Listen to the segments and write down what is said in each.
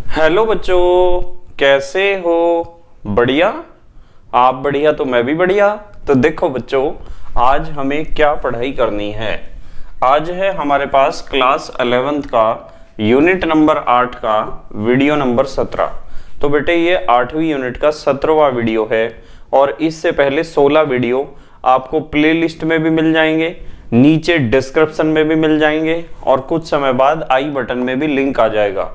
Hello बच्चों, कैसे हो? बढ़िया। आप बढ़िया तो मैं भी बढ़िया। तो देखो बच्चों, आज हमें क्या पढ़ाई करनी है। आज है हमारे पास क्लास 11th का यूनिट नंबर 8 का वीडियो नंबर 17। तो बेटे ये 8वीं यूनिट का 17वां वीडियो है और इससे पहले 16 वीडियो आपको प्लेलिस्ट में भी मिल जाएंगे, नीचे डिस्क्रिप्शन में भी मिल जाएंगे और कुछ समय बाद आई बटन में भी लिंक आ जाएगा,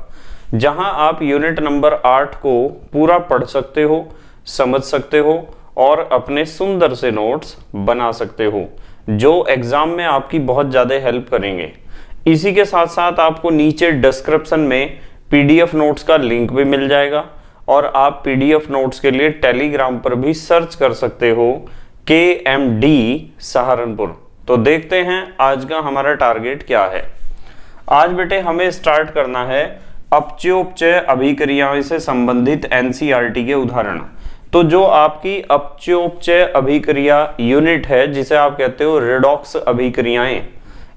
जहां आप यूनिट नंबर 8 को पूरा पढ़ सकते हो, समझ सकते हो और अपने सुंदर से नोट्स बना सकते हो, जो एग्जाम में आपकी बहुत ज़्यादा हेल्प करेंगे। इसी के साथ साथ आपको नीचे डिस्क्रिप्शन में पीडीएफ नोट्स का लिंक भी मिल जाएगा और आप पीडीएफ नोट्स के लिए टेलीग्राम पर भी सर्च कर सकते हो KMD सहारनपुर। तो देखते हैं आज का हमारा टारगेट क्या है। आज बेटे हमें स्टार्ट करना है अपचयोपचय अभिक्रियाओं से संबंधित एनसीईआरटी के उदाहरण। तो जो आपकी अपचयोपचय अभिक्रिया यूनिट है, जिसे आप कहते हो रेडॉक्स अभिक्रियाएं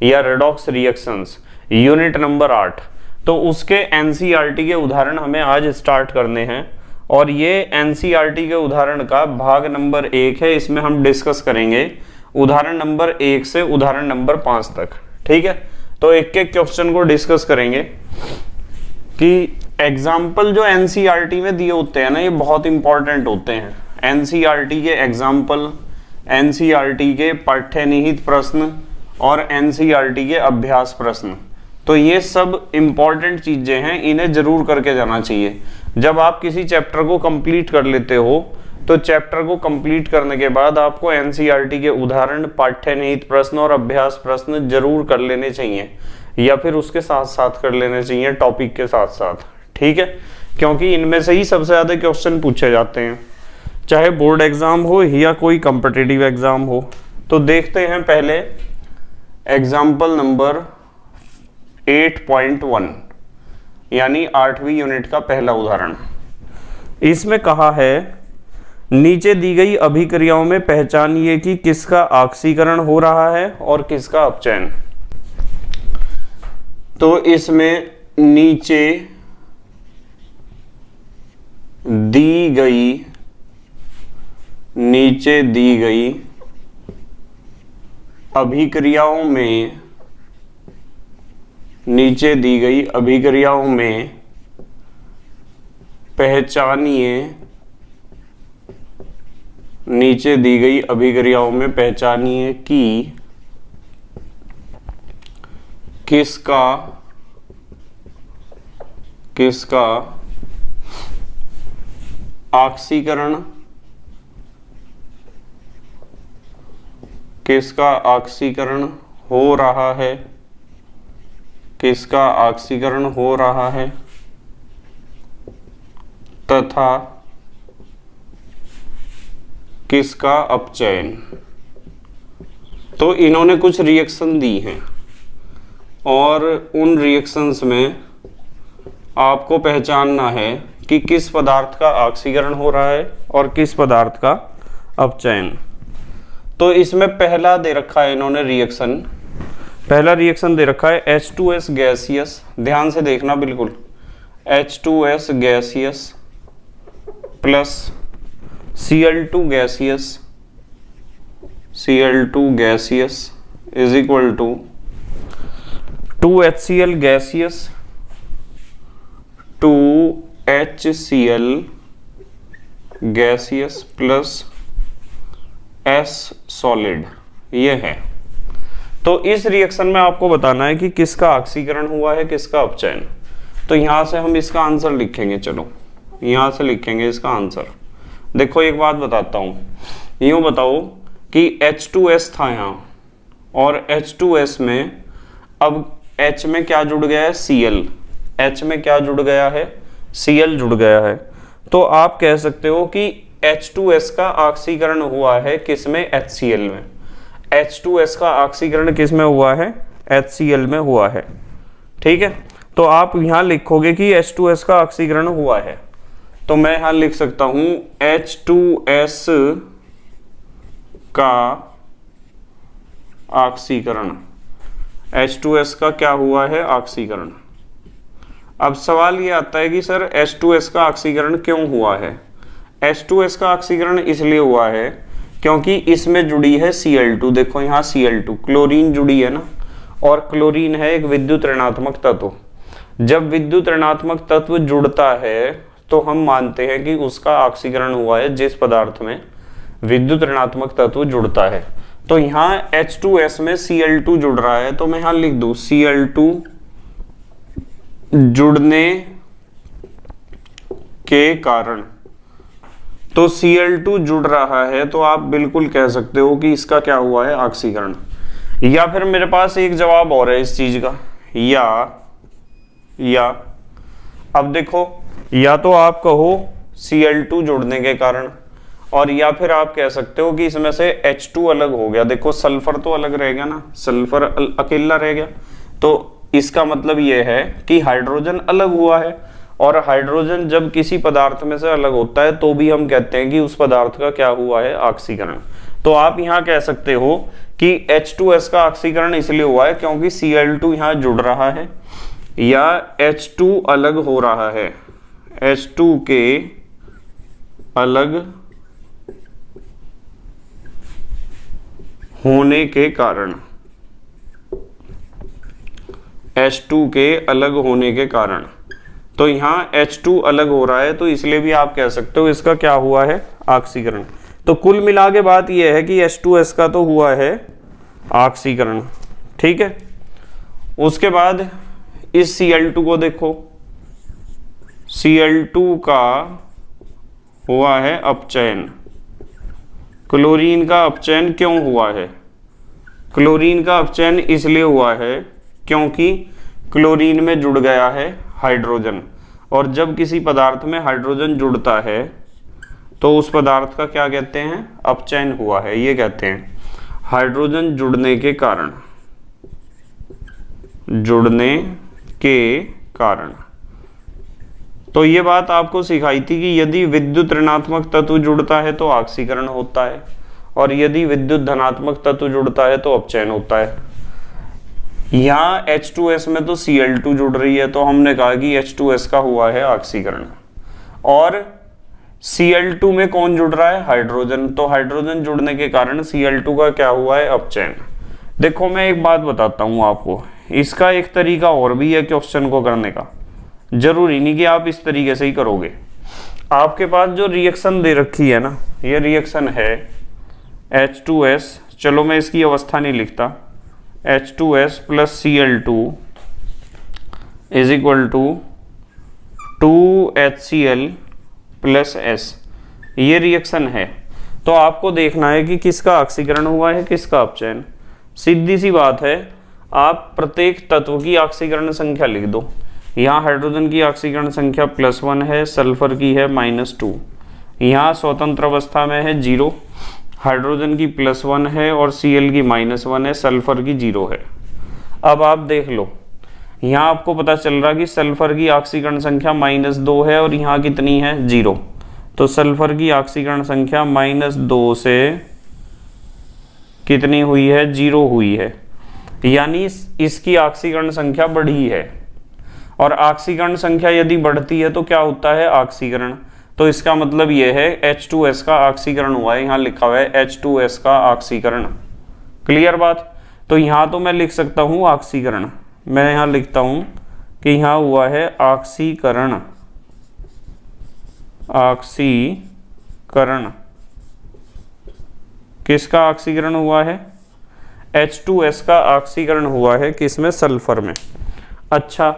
या रेडॉक्स रिएक्शंस, यूनिट नंबर 8, तो उसके एनसीईआरटी के उदाहरण हमें आज स्टार्ट करने हैं। और ये एनसीईआरटी के उदाहरण का भाग नंबर 1 है। इसमें हम डिस्कस करेंगे उदाहरण नंबर 1 से उदाहरण नंबर 5 तक। ठीक है, तो एक एक क्वेश्चन को डिस्कस करेंगे कि एग्जाम्पल जो एनसीईआरटी में दिए होते हैं ना, ये बहुत इंपॉर्टेंट होते हैं। एनसीईआरटी के एग्जाम्पल, एनसीईआरटी के पाठ्यनिहित प्रश्न और एनसीईआरटी के अभ्यास प्रश्न, तो ये सब इंपॉर्टेंट चीजें हैं, इन्हें जरूर करके जाना चाहिए। जब आप किसी चैप्टर को कंप्लीट कर लेते हो तो चैप्टर को कंप्लीट करने के बाद आपको एनसीईआरटी के उदाहरण, पाठ्यनिहित प्रश्न और अभ्यास प्रश्न जरूर कर लेने चाहिए, या फिर उसके साथ साथ कर लेने चाहिए, टॉपिक के साथ साथ। ठीक है, क्योंकि इनमें से ही सबसे ज्यादा क्वेश्चन पूछे जाते हैं, चाहे बोर्ड एग्जाम हो या कोई कॉम्पिटिटिव एग्जाम हो। तो देखते हैं पहले एग्जाम्पल नंबर 8.1 यानी 8वीं यूनिट का पहला उदाहरण। इसमें कहा है, नीचे दी गई अभिक्रियाओं में पहचानिए कि किसका ऑक्सीकरण हो रहा है और किसका अपचयन। तो इसमें नीचे दी गई अभिक्रियाओं में पहचानिए कि किसका ऑक्सीकरण हो रहा है, तथा किसका अपचयन। तो इन्होंने कुछ रिएक्शन दी हैं और उन रिएक्शंस में आपको पहचानना है कि किस पदार्थ का ऑक्सीकरण हो रहा है और किस पदार्थ का अपचयन। तो इसमें पहला दे रखा है इन्होंने रिएक्शन, पहला रिएक्शन दे रखा है H2S गैसियस। ध्यान से देखना बिल्कुल, H2S gaseous plus Cl2 gaseous is equal to 2HCl gaseous 2HCl gaseous plus S solid, ये है। तो इस रिएक्शन में आपको बताना है कि किसका ऑक्सीकरण हुआ है, किसका अपचयन। तो यहां से हम इसका आंसर लिखेंगे। चलो यहां से लिखेंगे इसका आंसर। देखो एक बात बताता हूं, यूं बताओ कि H2S था यहां और H2S में अब H में क्या जुड़ गया है, Cl। H में क्या जुड़ गया है, Cl जुड़ गया है। तो आप कह सकते हो कि H2S का ऑक्सीकरण हुआ है किसमें, HCl में। H2S का ऑक्सीकरण किसमें हुआ है, HCl में हुआ है। ठीक है, तो आप यहां लिखोगे कि H2S का ऑक्सीकरण हुआ है, तो मैं यहां लिख सकता हूं H2S का ऑक्सीकरण, H2S का क्या हुआ है, ऑक्सीकरण। अब सवाल ये आता है कि सर H2S का ऑक्सीकरण क्यों हुआ है। H2S का ऑक्सीकरण इसलिए हुआ है क्योंकि इसमें जुड़ी है Cl2। देखो यहाँ Cl2 क्लोरीन जुड़ी है ना, और क्लोरीन है एक विद्युत ऋणात्मक तत्व। जब विद्युत ऋणात्मक तत्व जुड़ता है तो हम मानते हैं कि उसका ऑक्सीकरण हुआ है जिस पदार्थ में विद्युत ऋणात्मक तत्व जुड़ता है। तो यहाँ H2S में Cl2 जुड़ रहा है, तो मैं यहाँ लिख दूं Cl2 जुड़ने के कारण। तो Cl2 जुड़ रहा है तो आप बिल्कुल कह सकते हो कि इसका क्या हुआ है, ऑक्सीकरण। या फिर मेरे पास एक जवाब और है इस चीज का, या अब देखो, या तो आप कहो Cl2 जुड़ने के कारण, और या फिर आप कह सकते हो कि इसमें से H2 अलग हो गया। देखो सल्फर तो अलग रह गया ना, सल्फर अकेला रह गया, तो इसका मतलब यह है कि हाइड्रोजन अलग हुआ है। और हाइड्रोजन जब किसी पदार्थ में से अलग होता है तो भी हम कहते हैं कि उस पदार्थ का क्या हुआ है, ऑक्सीकरण। तो आप यहाँ कह सकते हो कि H2S का ऑक्सीकरण इसलिए हुआ है क्योंकि Cl2 यहाँ जुड़ रहा है, या H2 अलग हो रहा है, H2 के अलग होने के कारण, H2 के अलग होने के कारण। तो यहाँ H2 अलग हो रहा है तो इसलिए भी आप कह सकते हो इसका क्या हुआ है, ऑक्सीकरण। तो कुल मिला के बात यह है कि H2S का तो हुआ है ऑक्सीकरण, ठीक है। उसके बाद इस Cl2 को देखो, Cl2 का हुआ है अपचयन। क्लोरीन का अपचयन क्यों हुआ है? क्लोरीन का अपचयन इसलिए हुआ है क्योंकि क्लोरीन में जुड़ गया है हाइड्रोजन, और जब किसी पदार्थ में हाइड्रोजन जुड़ता है तो उस पदार्थ का क्या कहते हैं, अपचयन हुआ है, ये कहते हैं हाइड्रोजन जुड़ने के कारण, जुड़ने के कारण। तो ये बात आपको सिखाई थी कि यदि विद्युत ऋणात्मक तत्व जुड़ता है तो ऑक्सीकरण होता है, और यदि विद्युत धनात्मक तत्व जुड़ता है तो अपचयन होता है। यहाँ H2S में तो Cl2 जुड़ रही है, तो हमने कहा कि H2S का हुआ है ऑक्सीकरण। और Cl2 में कौन जुड़ रहा है, हाइड्रोजन, तो हाइड्रोजन जुड़ने के कारण Cl2 का क्या हुआ है, अपचयन। देखो मैं एक बात बताता हूँ आपको, इसका एक तरीका और भी है क्वेश्चन को करने का, जरूरी नहीं कि आप इस तरीके से ही करोगे। आपके पास जो रिएक्शन दे रखी है ना, ये रिएक्शन है H2S, चलो मैं इसकी अवस्था नहीं लिखता, H2S plus Cl2 is equal to 2HCl plus S, ये रिएक्शन है। तो आपको देखना है कि किसका ऑक्सीकरण हुआ है, किसका अपचयन। सीधी सी बात है, आप प्रत्येक तत्व की ऑक्सीकरण संख्या लिख दो। यहाँ हाइड्रोजन की ऑक्सीकरण संख्या +1 है, सल्फर की है -2, यहाँ स्वतंत्र अवस्था में है 0, हाइड्रोजन की +1 है और Cl की -1 है, सल्फर की 0 है। अब आप देख लो, यहाँ आपको पता चल रहा कि सल्फर की ऑक्सीकरण संख्या -2 है और यहाँ कितनी है, 0। तो सल्फर की ऑक्सीकरण संख्या -2 से कितनी हुई है, 0 हुई है, यानी इसकी ऑक्सीकरण संख्या बढ़ी है। और ऑक्सीकरण संख्या यदि बढ़ती है तो क्या होता है, ऑक्सीकरण। तो इसका मतलब यह है H2S का ऑक्सीकरण हुआ है, यहाँ लिखा हुआ है H2S का ऑक्सीकरण। क्लियर बात। तो यहाँ तो मैं लिख सकता हूँ ऑक्सीकरण, मैं यहाँ लिखता हूँ कि यहाँ हुआ है ऑक्सीकरण, ऑक्सीकरण। किसका ऑक्सीकरण हुआ है, H2S का ऑक्सीकरण हुआ है, किसमें, सल्फर में। अच्छा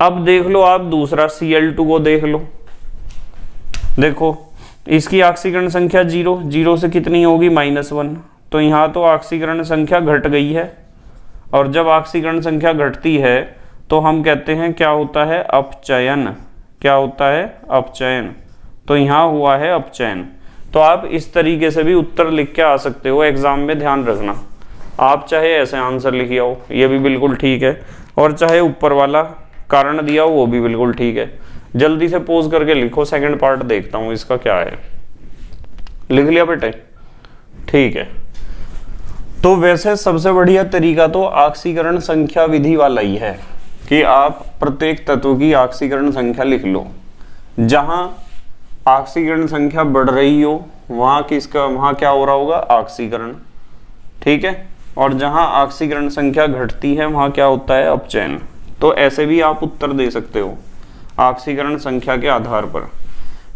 अब देख लो आप दूसरा Cl2 को देख लो, देखो इसकी ऑक्सीकरण संख्या 0 से कितनी होगी, -1। तो यहाँ तो ऑक्सीकरण संख्या घट गई है, और जब ऑक्सीकरण संख्या घटती है तो हम कहते हैं क्या होता है, अपचयन। क्या होता है, अपचयन। तो यहाँ हुआ है अपचयन। तो आप इस तरीके से भी उत्तर लिख के आ सकते हो एग्जाम में, ध्यान रखना। आप चाहे ऐसे आंसर लिख आओ, ये भी बिल्कुल ठीक है, और चाहे ऊपर वाला कारण दिया हो वो भी बिल्कुल ठीक है। जल्दी से पोज करके लिखो, सेकंड पार्ट देखता हूं इसका क्या है। लिख लिया बेटे, ठीक है। तो वैसे सबसे बढ़िया तरीका तो ऑक्सीकरण संख्या विधि वाला ही है, कि आप प्रत्येक तत्व की ऑक्सीकरण संख्या लिख लो। जहां ऑक्सीकरण संख्या बढ़ रही हो वहां क्या हो रहा होगा, ऑक्सीकरण, ठीक है। और जहां ऑक्सीकरण संख्या घटती है वहां क्या होता है, अपचयन। तो ऐसे भी आप उत्तर दे सकते हो ऑक्सीकरण संख्या के आधार पर,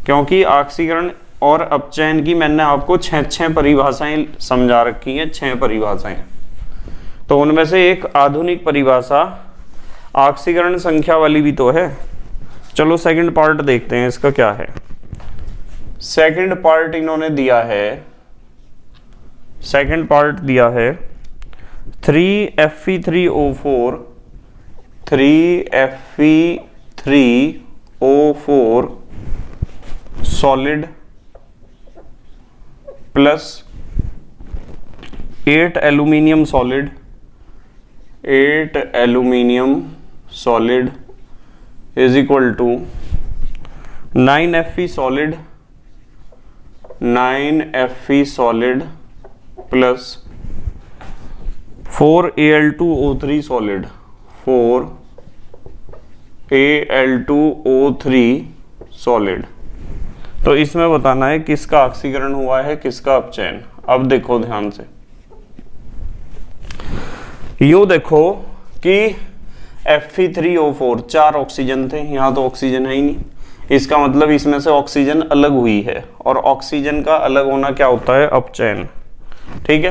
क्योंकि ऑक्सीकरण और अपचयन की मैंने आपको 6 परिभाषाएं समझा रखी हैं, 6 परिभाषाएं। तो उनमें से एक आधुनिक परिभाषा ऑक्सीकरण संख्या वाली भी तो है। चलो सेकंड पार्ट देखते हैं इसका क्या है। सेकंड पार्ट इन्होंने दिया है, सेकंड पार्ट दिया है 3Fe3O4 3Fe3O4 solid plus 8 aluminium solid, 8 aluminium solid is equal to 9Fe solid, 9Fe solid plus 4Al2O3 solid, 4Al2O3 solid. तो इसमें बताना है किसका ऑक्सीकरण हुआ है, किसका अपचयन। अब देखो ध्यान से, यूं देखो कि Fe3O4 4 ऑक्सीजन थे, यहां तो ऑक्सीजन है ही नहीं, इसका मतलब इसमें से ऑक्सीजन अलग हुई है, और ऑक्सीजन का अलग होना क्या होता है, अपचयन, ठीक है।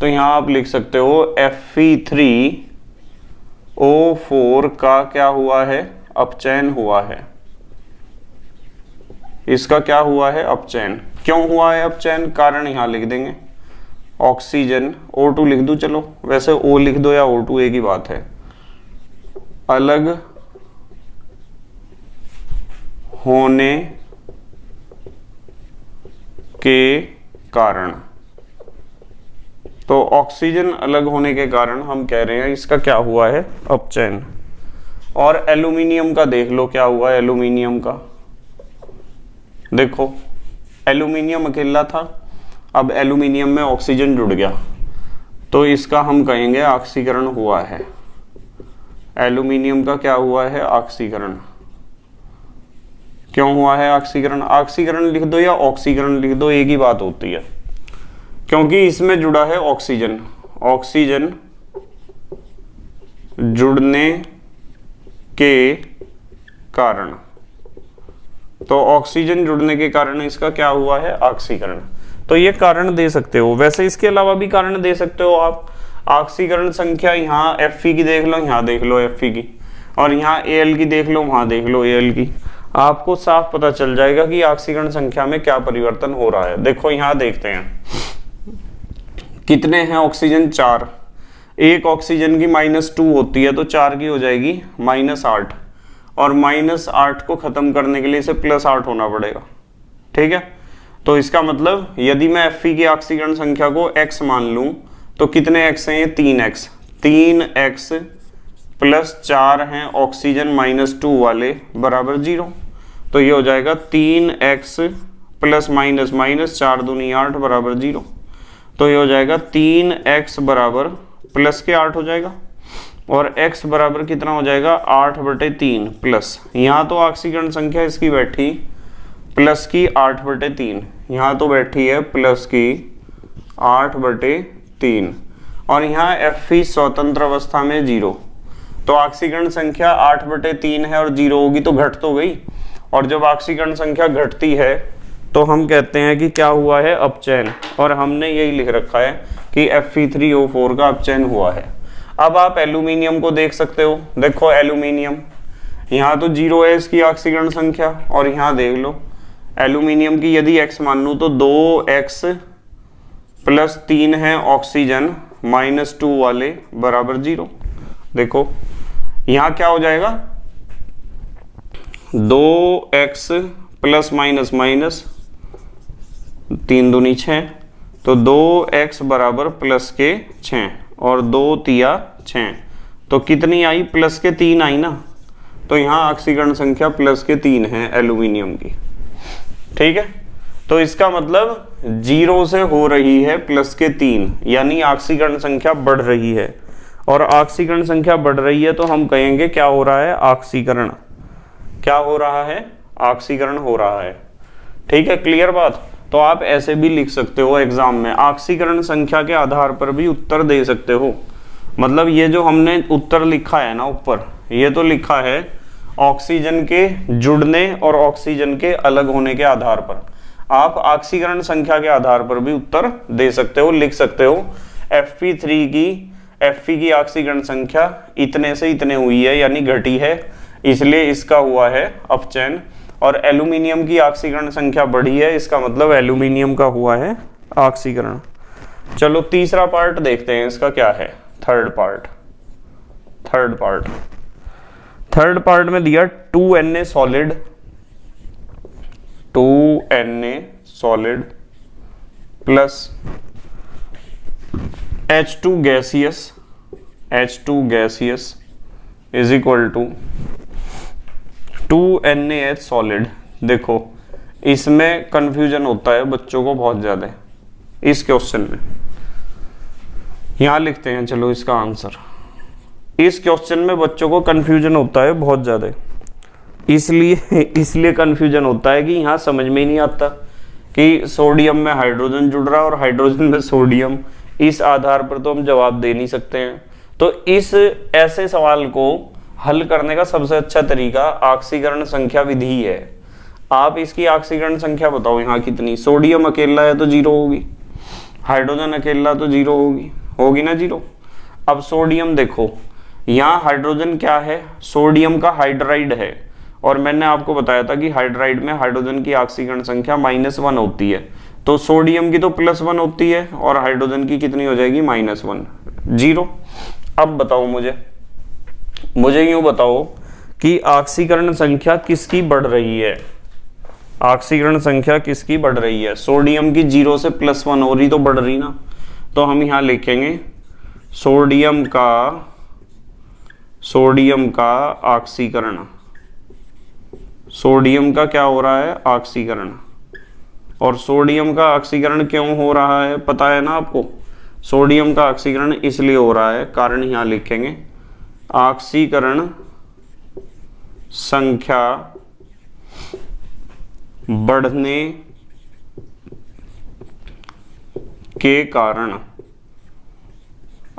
तो यहां आप लिख सकते हो Fe3O4 का क्या हुआ है, अपचयन हुआ है। इसका क्या हुआ है, अपचयन। क्यों हुआ है अपचयन, कारण यहां लिख देंगे, ऑक्सीजन O2 लिख दूं, चलो वैसे O लिख दो या O2 एक ही बात है, अलग होने के कारण। तो ऑक्सीजन अलग होने के कारण हम कह रहे हैं इसका क्या हुआ है, अपचयन। और एल्यूमिनियम का देख लो क्या हुआ है, एल्यूमिनियम का देखो, एल्यूमिनियम अकेला था, अब एल्यूमिनियम में ऑक्सीजन जुड़ गया, तो इसका हम कहेंगे ऑक्सीकरण हुआ है। एल्यूमिनियम का क्या हुआ है, ऑक्सीकरण। क्यों हुआ है ऑक्सीकरण, ऑक्सीकरण लिख दो या ऑक्सीकरण लिख दो, एक ही बात होती है, क्योंकि इसमें जुड़ा है ऑक्सीजन, ऑक्सीजन जुड़ने के कारण। तो ऑक्सीजन जुड़ने के कारण इसका क्या हुआ है, ऑक्सीकरण। तो ये कारण दे सकते हो, वैसे इसके अलावा भी कारण दे सकते हो आप। ऑक्सीकरण संख्या यहाँ Fe की देख लो, यहाँ देख लो Fe की, और यहाँ Al की देख लो, वहां देख लो Al की, आपको साफ पता चल जाएगा कि ऑक्सीकरण संख्या में क्या परिवर्तन हो रहा है। देखो यहाँ देखते हैं कितने हैं ऑक्सीजन, 4। एक ऑक्सीजन की -2 होती है, तो 4 की हो जाएगी -8, और -8 को खत्म करने के लिए इसे +8 होना पड़ेगा, ठीक है। तो इसका मतलब यदि मैं Fe की ऑक्सीकरण संख्या को x मान लूं तो कितने x हैं, ये 3x, 3x + 4 हैं ऑक्सीजन -2 वाले बराबर 0। तो ये हो जाएगा 3x + -, 4 दूनी 8 बराबर 0। तो ये हो जाएगा 3x बराबर +8 हो जाएगा, और x बराबर कितना हो जाएगा, 8/3 प्लस, यहाँ तो ऑक्सीकरण संख्या इसकी बैठी +8/3, यहाँ तो बैठी है +8/3, और यहाँ Fe स्वतंत्र अवस्था में 0। तो ऑक्सीकरण संख्या 8/3 है और 0 होगी तो घट तो गई, और जब ऑक्सीकरण संख्या घटती है तो हम कहते हैं कि क्या हुआ है, अपचयन। और हमने यही लिख रखा है कि Fe3O4 का अपचयन हुआ है। अब आप एल्यूमिनियम को देख सकते हो, देखो एल्यूमिनियम, यहाँ तो 0 है इसकी ऑक्सीकरण संख्या, और यहाँ देख लो एल्यूमिनियम की यदि x मान लूं तो 2x + 3 है ऑक्सीजन -2 वाले बराबर 0। देखो यहाँ क्या हो जाएगा, 2x +, 3 दूनी 6, तो 2x बराबर +6 और 2 तिया 6, तो कितनी आई, +3 आई ना। तो यहाँ ऑक्सीकरण संख्या +3 है एल्यूमिनियम की, ठीक है। तो इसका मतलब 0 से हो रही है +3, यानी ऑक्सीकरण संख्या बढ़ रही है, और ऑक्सीकरण संख्या बढ़ रही है तो हम कहेंगे क्या हो रहा है, ऑक्सीकरण। क्या हो रहा है, ऑक्सीकरण हो रहा है। ठीक है, क्लियर बात। तो आप ऐसे भी लिख सकते हो एग्जाम में, ऑक्सीकरण संख्या के आधार पर भी उत्तर दे सकते हो। मतलब ये जो हमने उत्तर लिखा है ना ऊपर, ये तो लिखा है ऑक्सीजन के जुड़ने और ऑक्सीजन के अलग होने के आधार पर। आप ऑक्सीकरण संख्या के आधार पर भी उत्तर दे सकते हो, लिख सकते हो Fe की ऑक्सीकरण संख्या इतने से इतने हुई है, यानी घटी है, इसलिए इसका हुआ है अपचयन। और एल्यूमिनियम की ऑक्सीकरण संख्या बढ़ी है, इसका मतलब एल्यूमिनियम का हुआ है ऑक्सीकरण। चलो तीसरा पार्ट देखते हैं, इसका क्या है, थर्ड पार्ट में दिया 2Na solid plus H2 gaseous is equal to 2NaH solid. देखो इसमें कंफ्यूजन होता है बच्चों को बहुत ज्यादा इस क्वेश्चन में। यहां लिखते हैं चलो इसका आंसर। इस क्वेश्चन में बच्चों को कंफ्यूजन होता है बहुत ज्यादा, इसलिए कंफ्यूजन होता है कि यहां समझ में ही नहीं आता कि सोडियम में हाइड्रोजन जुड़ रहा है और हाइड्रोजन में सोडियम। इस आधार पर तो हम जवाब दे नहीं सकते हैं। तो इस ऐसे सवाल को हल करने का सबसे अच्छा तरीका ऑक्सीकरण संख्या विधि है। आप इसकी ऑक्सीकरण संख्या बताओ यहाँ कितनी। सोडियम अकेला है तो 0 होगी, हाइड्रोजन अकेला तो 0 होगी ना 0। अब सोडियम देखो, यहाँ हाइड्रोजन क्या है, सोडियम का हाइड्राइड है, और मैंने आपको बताया था कि हाइड्राइड में हाइड्रोजन की ऑक्सीकरण संख्या -1 होती है, तो सोडियम की तो +1 होती है और हाइड्रोजन की कितनी हो जाएगी, -1, 0। अब बताओ मुझे यूं बताओ कि ऑक्सीकरण संख्या किसकी बढ़ रही है। ऑक्सीकरण संख्या किसकी बढ़ रही है, सोडियम की 0 से +1 हो रही तो बढ़ रही ना। तो हम यहां लिखेंगे सोडियम का ऑक्सीकरण, सोडियम का क्या हो रहा है, ऑक्सीकरण। और सोडियम का ऑक्सीकरण क्यों हो रहा है पता है ना आपको। सोडियम का ऑक्सीकरण इसलिए हो रहा है, कारण यहां लिखेंगे ऑक्सीकरण संख्या बढ़ने के कारण।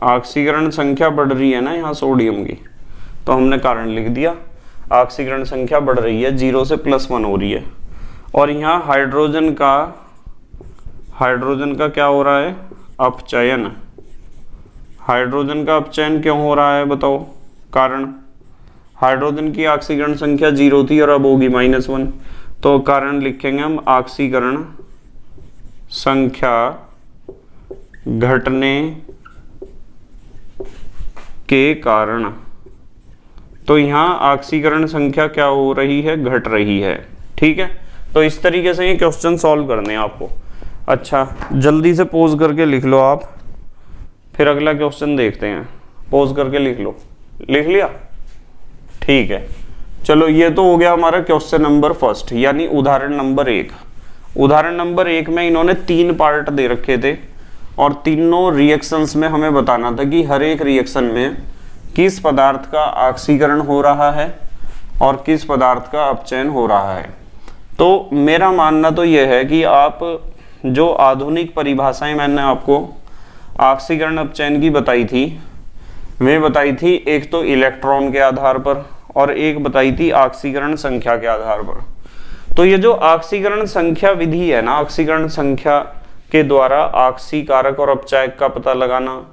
ऑक्सीकरण संख्या बढ़ रही है ना यहाँ सोडियम की, तो हमने कारण लिख दिया, ऑक्सीकरण संख्या बढ़ रही है, 0 से +1 हो रही है। और यहाँ हाइड्रोजन का क्या हो रहा है, अपचयन। हाइड्रोजन का अपचयन क्यों हो रहा है बताओ, कारण हाइड्रोजन की ऑक्सीकरण संख्या 0 थी और अब होगी -1, तो कारण लिखेंगे हम ऑक्सीकरण संख्या घटने के कारण। तो यहाँ ऑक्सीकरण संख्या क्या हो रही है, घट रही है। ठीक है, तो इस तरीके से ये क्वेश्चन सॉल्व करने हैं आपको। अच्छा जल्दी से पोज करके लिख लो आप, फिर अगला क्वेश्चन देखते हैं। पोज करके लिख लो, लिख लिया, ठीक है। चलो ये तो हो गया हमारा क्वेश्चन नंबर फर्स्ट, यानी उदाहरण नंबर 1। उदाहरण नंबर 1 में इन्होंने 3 पार्ट दे रखे थे और तीनों रिएक्शंस में हमें बताना था कि हर एक रिएक्शन में किस पदार्थ का ऑक्सीकरण हो रहा है और किस पदार्थ का अपचयन हो रहा है। तो मेरा मानना तो यह है कि आप जो आधुनिक परिभाषाएं मैंने आपको ऑक्सीकरण अपचयन की बताई थी, वे बताई थी एक तो इलेक्ट्रॉन के आधार पर और एक बताई थी ऑक्सीकरण संख्या के आधार पर। तो ये जो ऑक्सीकरण संख्या विधि है ना, ऑक्सीकरण संख्या के द्वारा ऑक्सीकारक और अपचायक का पता लगाना,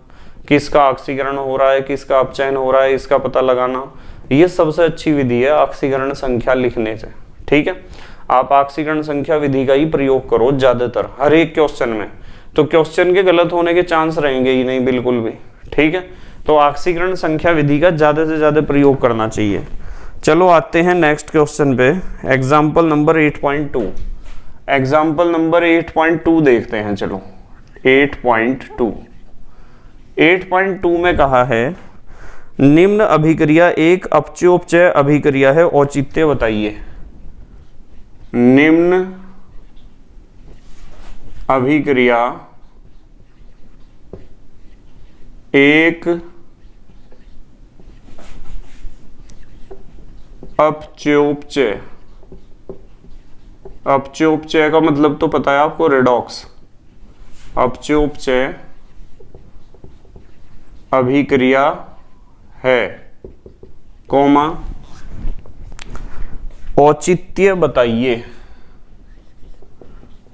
किसका ऑक्सीकरण हो रहा है किसका अपचयन हो रहा है इसका पता लगाना, ये सबसे अच्छी विधि है ऑक्सीकरण संख्या लिखने से। ठीक है, आप ऑक्सीकरण संख्या विधि का ही प्रयोग करो ज्यादातर हर एक क्वेश्चन में, तो क्वेश्चन के गलत होने के चांस रहेंगे ही नहीं बिल्कुल भी। ठीक है, तो ऑक्सीकरण संख्या विधि का ज्यादा से ज्यादा प्रयोग करना चाहिए। चलो आते हैं नेक्स्ट क्वेश्चन पे, एग्जाम्पल नंबर 8.2। एग्जाम्पल नंबर 8.2 देखते हैं। चलो 8.2 में कहा है निम्न अभिक्रिया एक अपचयोपचय अभिक्रिया है, औचित्य बताइए। निम्न अभिक्रिया एक अपचयोपचय। अपचयोपचय का मतलब तो पता है आपको, रेडॉक्स। अपचयोपचय अभिक्रिया है, कॉमा औचित्य बताइए।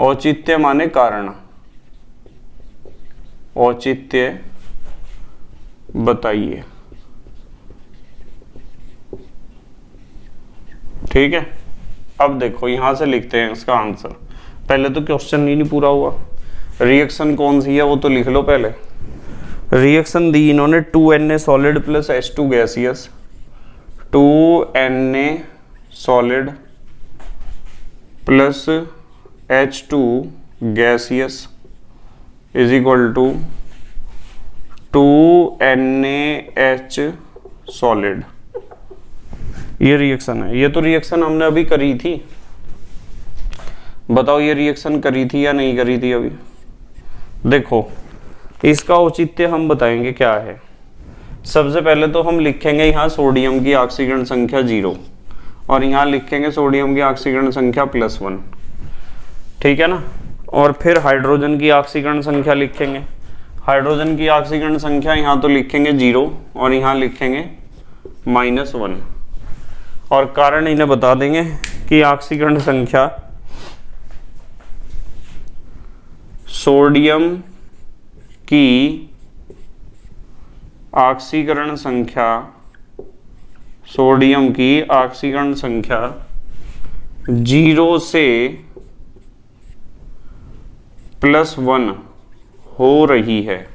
औचित्य माने कारण, औचित्य बताइए। ठीक है, अब देखो यहां से लिखते हैं इसका आंसर। पहले तो क्वेश्चन ही नहीं पूरा हुआ। रिएक्शन कौन सी है वो तो लिख लो पहले। रिएक्शन दी इन्होंने 2Na solid plus H2 gaseous. 2Na solid plus H2 gaseous is equal to 2NaH solid. ये रिएक्शन है। ये तो रिएक्शन हमने अभी करी थी। बताओ ये रिएक्शन करी थी या नहीं करी थी अभी? देखो इसका औचित्य हम बताएंगे क्या है। सबसे पहले तो हम लिखेंगे यहाँ सोडियम की ऑक्सीकरण संख्या 0 और यहाँ लिखेंगे सोडियम की ऑक्सीकरण संख्या +1। ठीक है ना। और फिर हाइड्रोजन की ऑक्सीकरण संख्या लिखेंगे। हाइड्रोजन की ऑक्सीकरण संख्या यहाँ तो लिखेंगे 0 और यहाँ लिखेंगे -1 और कारण इन्हें बता देंगे कि ऑक्सीकरण संख्या सोडियम की ऑक्सीकरण संख्या, सोडियम की ऑक्सीकरण संख्या 0 से +1 हो रही है।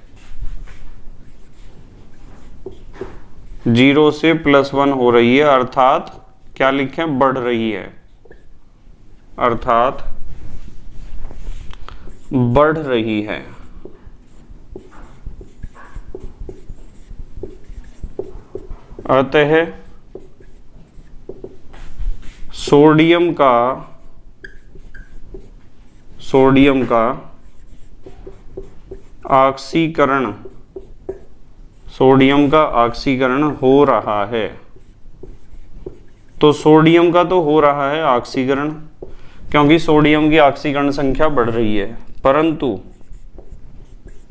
0 से +1 हो रही है, अर्थात क्या लिखें, बढ़ रही है, अर्थात बढ़ रही है। अतः सोडियम का ऑक्सीकरण, सोडियम का ऑक्सीकरण हो रहा है। तो सोडियम का तो हो रहा है ऑक्सीकरण, क्योंकि सोडियम की ऑक्सीकरण संख्या बढ़ रही है। परंतु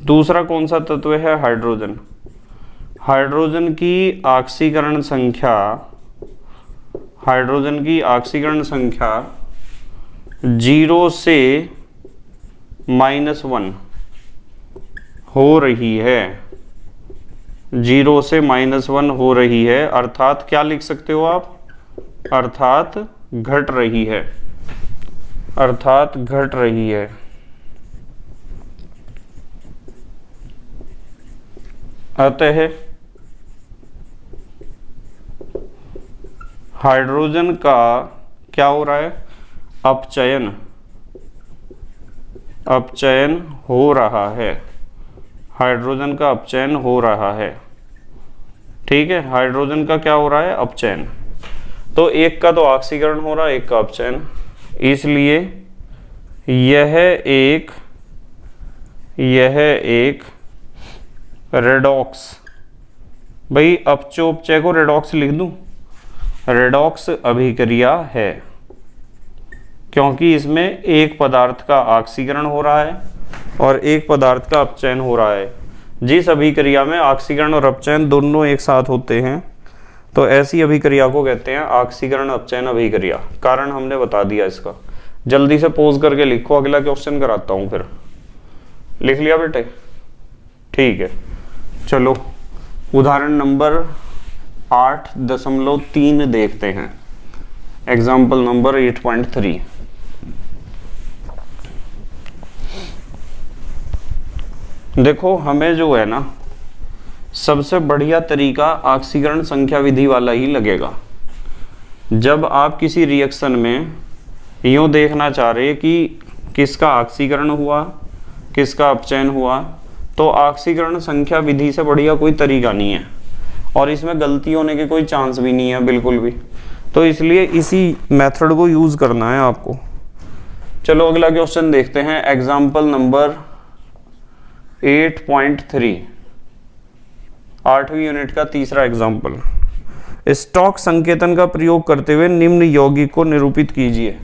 दूसरा कौन सा तत्व है, हाइड्रोजन। हाइड्रोजन की ऑक्सीकरण संख्या, हाइड्रोजन की ऑक्सीकरण संख्या 0 से -1 हो रही है। 0 से -1 हो रही है, अर्थात क्या लिख सकते हो आप, अर्थात घट रही है, अर्थात घट रही है। अतः हाइड्रोजन का क्या हो रहा है, अपचयन, अपचयन हो रहा है। हाइड्रोजन का अपचयन हो रहा है। ठीक है, हाइड्रोजन का क्या हो रहा है, अपचयन। तो एक का तो ऑक्सीकरण हो रहा है, एक का अपचयन, इसलिए यह एक रेडॉक्स, भाई अपचयोपचय को रेडॉक्स लिख दूं, रेडॉक्स अभिक्रिया है, क्योंकि इसमें एक पदार्थ का ऑक्सीकरण हो रहा है और एक पदार्थ का अपचयन हो रहा है। जिस अभिक्रिया में ऑक्सीकरण और अपचयन दोनों एक साथ होते हैं तो ऐसी अभिक्रिया को कहते हैं ऑक्सीकरण अपचयन अभिक्रिया। कारण हमने बता दिया इसका। जल्दी से पोज करके लिखो, अगला क्वेश्चन कराता हूं। फिर लिख लिया बेटे? ठीक है, चलो उदाहरण नंबर 8.3 देखते हैं। Example number 8.3। देखो हमें जो है ना सबसे बढ़िया तरीका ऑक्सीकरण संख्या विधि वाला ही लगेगा। जब आप किसी रिएक्शन में यूं देखना चाह रहे कि किसका ऑक्सीकरण हुआ किसका अपचयन हुआ, तो ऑक्सीकरण संख्या विधि से बढ़िया कोई तरीका नहीं है और इसमें गलती होने के कोई चांस भी नहीं है बिल्कुल भी। तो इसलिए इसी मेथड को यूज करना है आपको। चलो अगला क्वेश्चन देखते हैं। एग्जाम्पल नंबर 8.3, 8वीं यूनिट का तीसरा एग्जाम्पल। स्टॉक संकेतन का प्रयोग करते हुए निम्न यौगिक को निरूपित कीजिए।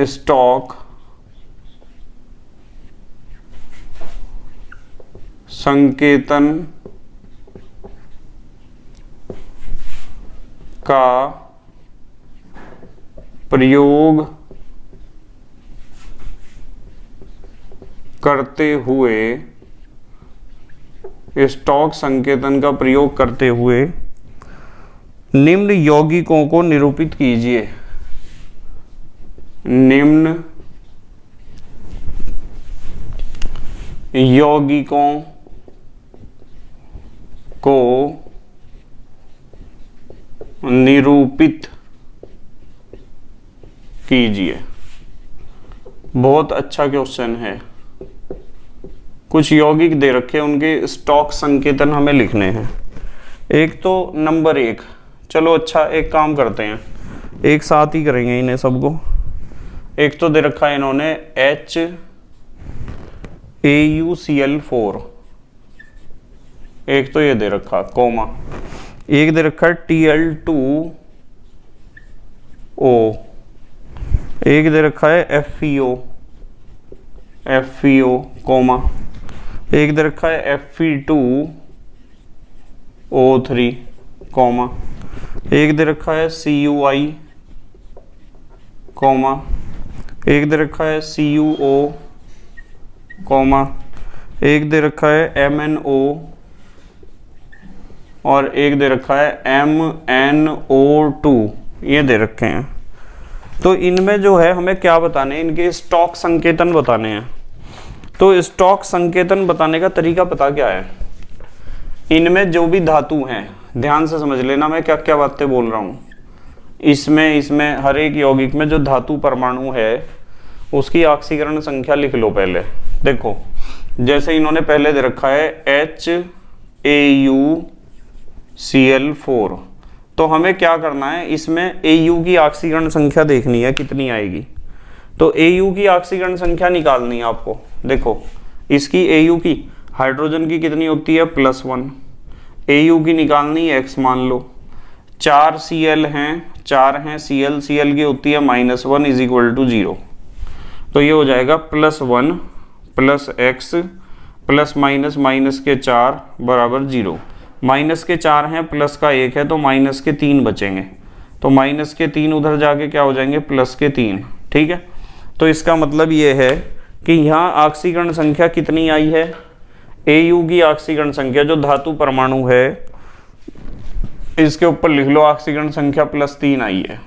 स्टॉक संकेतन का प्रयोग करते हुए स्टॉक संकेतन का प्रयोग करते हुए निम्न यौगिकों को निरूपित कीजिए। निम्न यौगिकों को निरूपित कीजिए। बहुत अच्छा क्वेश्चन है। कुछ यौगिक दे रखे, उनके स्टॉक संकेतन हमें लिखने हैं। एक तो नंबर 1, चलो अच्छा एक काम करते हैं, एक साथ ही करेंगे इन्हें सबको। एक तो दे रखा है इन्होंने HAuCl4, एक तो ये दे रखा कोमा, एक दे रखा है Tl2O, एक दे रखा है FeO कोमा, एक दे रखा है Fe2O3 कोमा, एक दे रखा है CuI कोमा, एक दे रखा है CuO कोमा, एक दे रखा है MnO और एक दे रखा है MnO2, ये दे रखे हैं। तो इनमें जो है हमें क्या बताने हैं, इनके स्टॉक संकेतन बताने हैं। तो स्टॉक संकेतन बताने का तरीका पता क्या है, इनमें जो भी धातु हैं, ध्यान से समझ लेना मैं क्या क्या बातें बोल रहा हूँ। इसमें हर एक यौगिक में जो धातु परमाणु है उसकी ऑक्सीकरण संख्या लिख लो पहले। देखो जैसे इन्होंने पहले दे रखा है HAuCl4, तो हमें क्या करना है, इसमें Au की ऑक्सीकरण संख्या देखनी है कितनी आएगी। तो Au की ऑक्सीकरण संख्या निकालनी है आपको। देखो इसकी Au की, हाइड्रोजन की कितनी होती है +1, Au की निकालनी है x मान लो। 4 Cl हैं, 4 हैं Cl की होती है -1 = 0। तो ये हो जाएगा +1 + x + के 4 = 0। माइनस के 4 हैं, प्लस का 1 है, तो माइनस के 3 बचेंगे। तो माइनस के 3 उधर जाके क्या हो जाएंगे, प्लस के 3। ठीक है, तो इसका मतलब ये है कि यहाँ ऑक्सीकरण संख्या कितनी आई है, Au की ऑक्सीकरण संख्या जो धातु परमाणु है इसके ऊपर लिख लो, ऑक्सीकरण संख्या +3 आई है।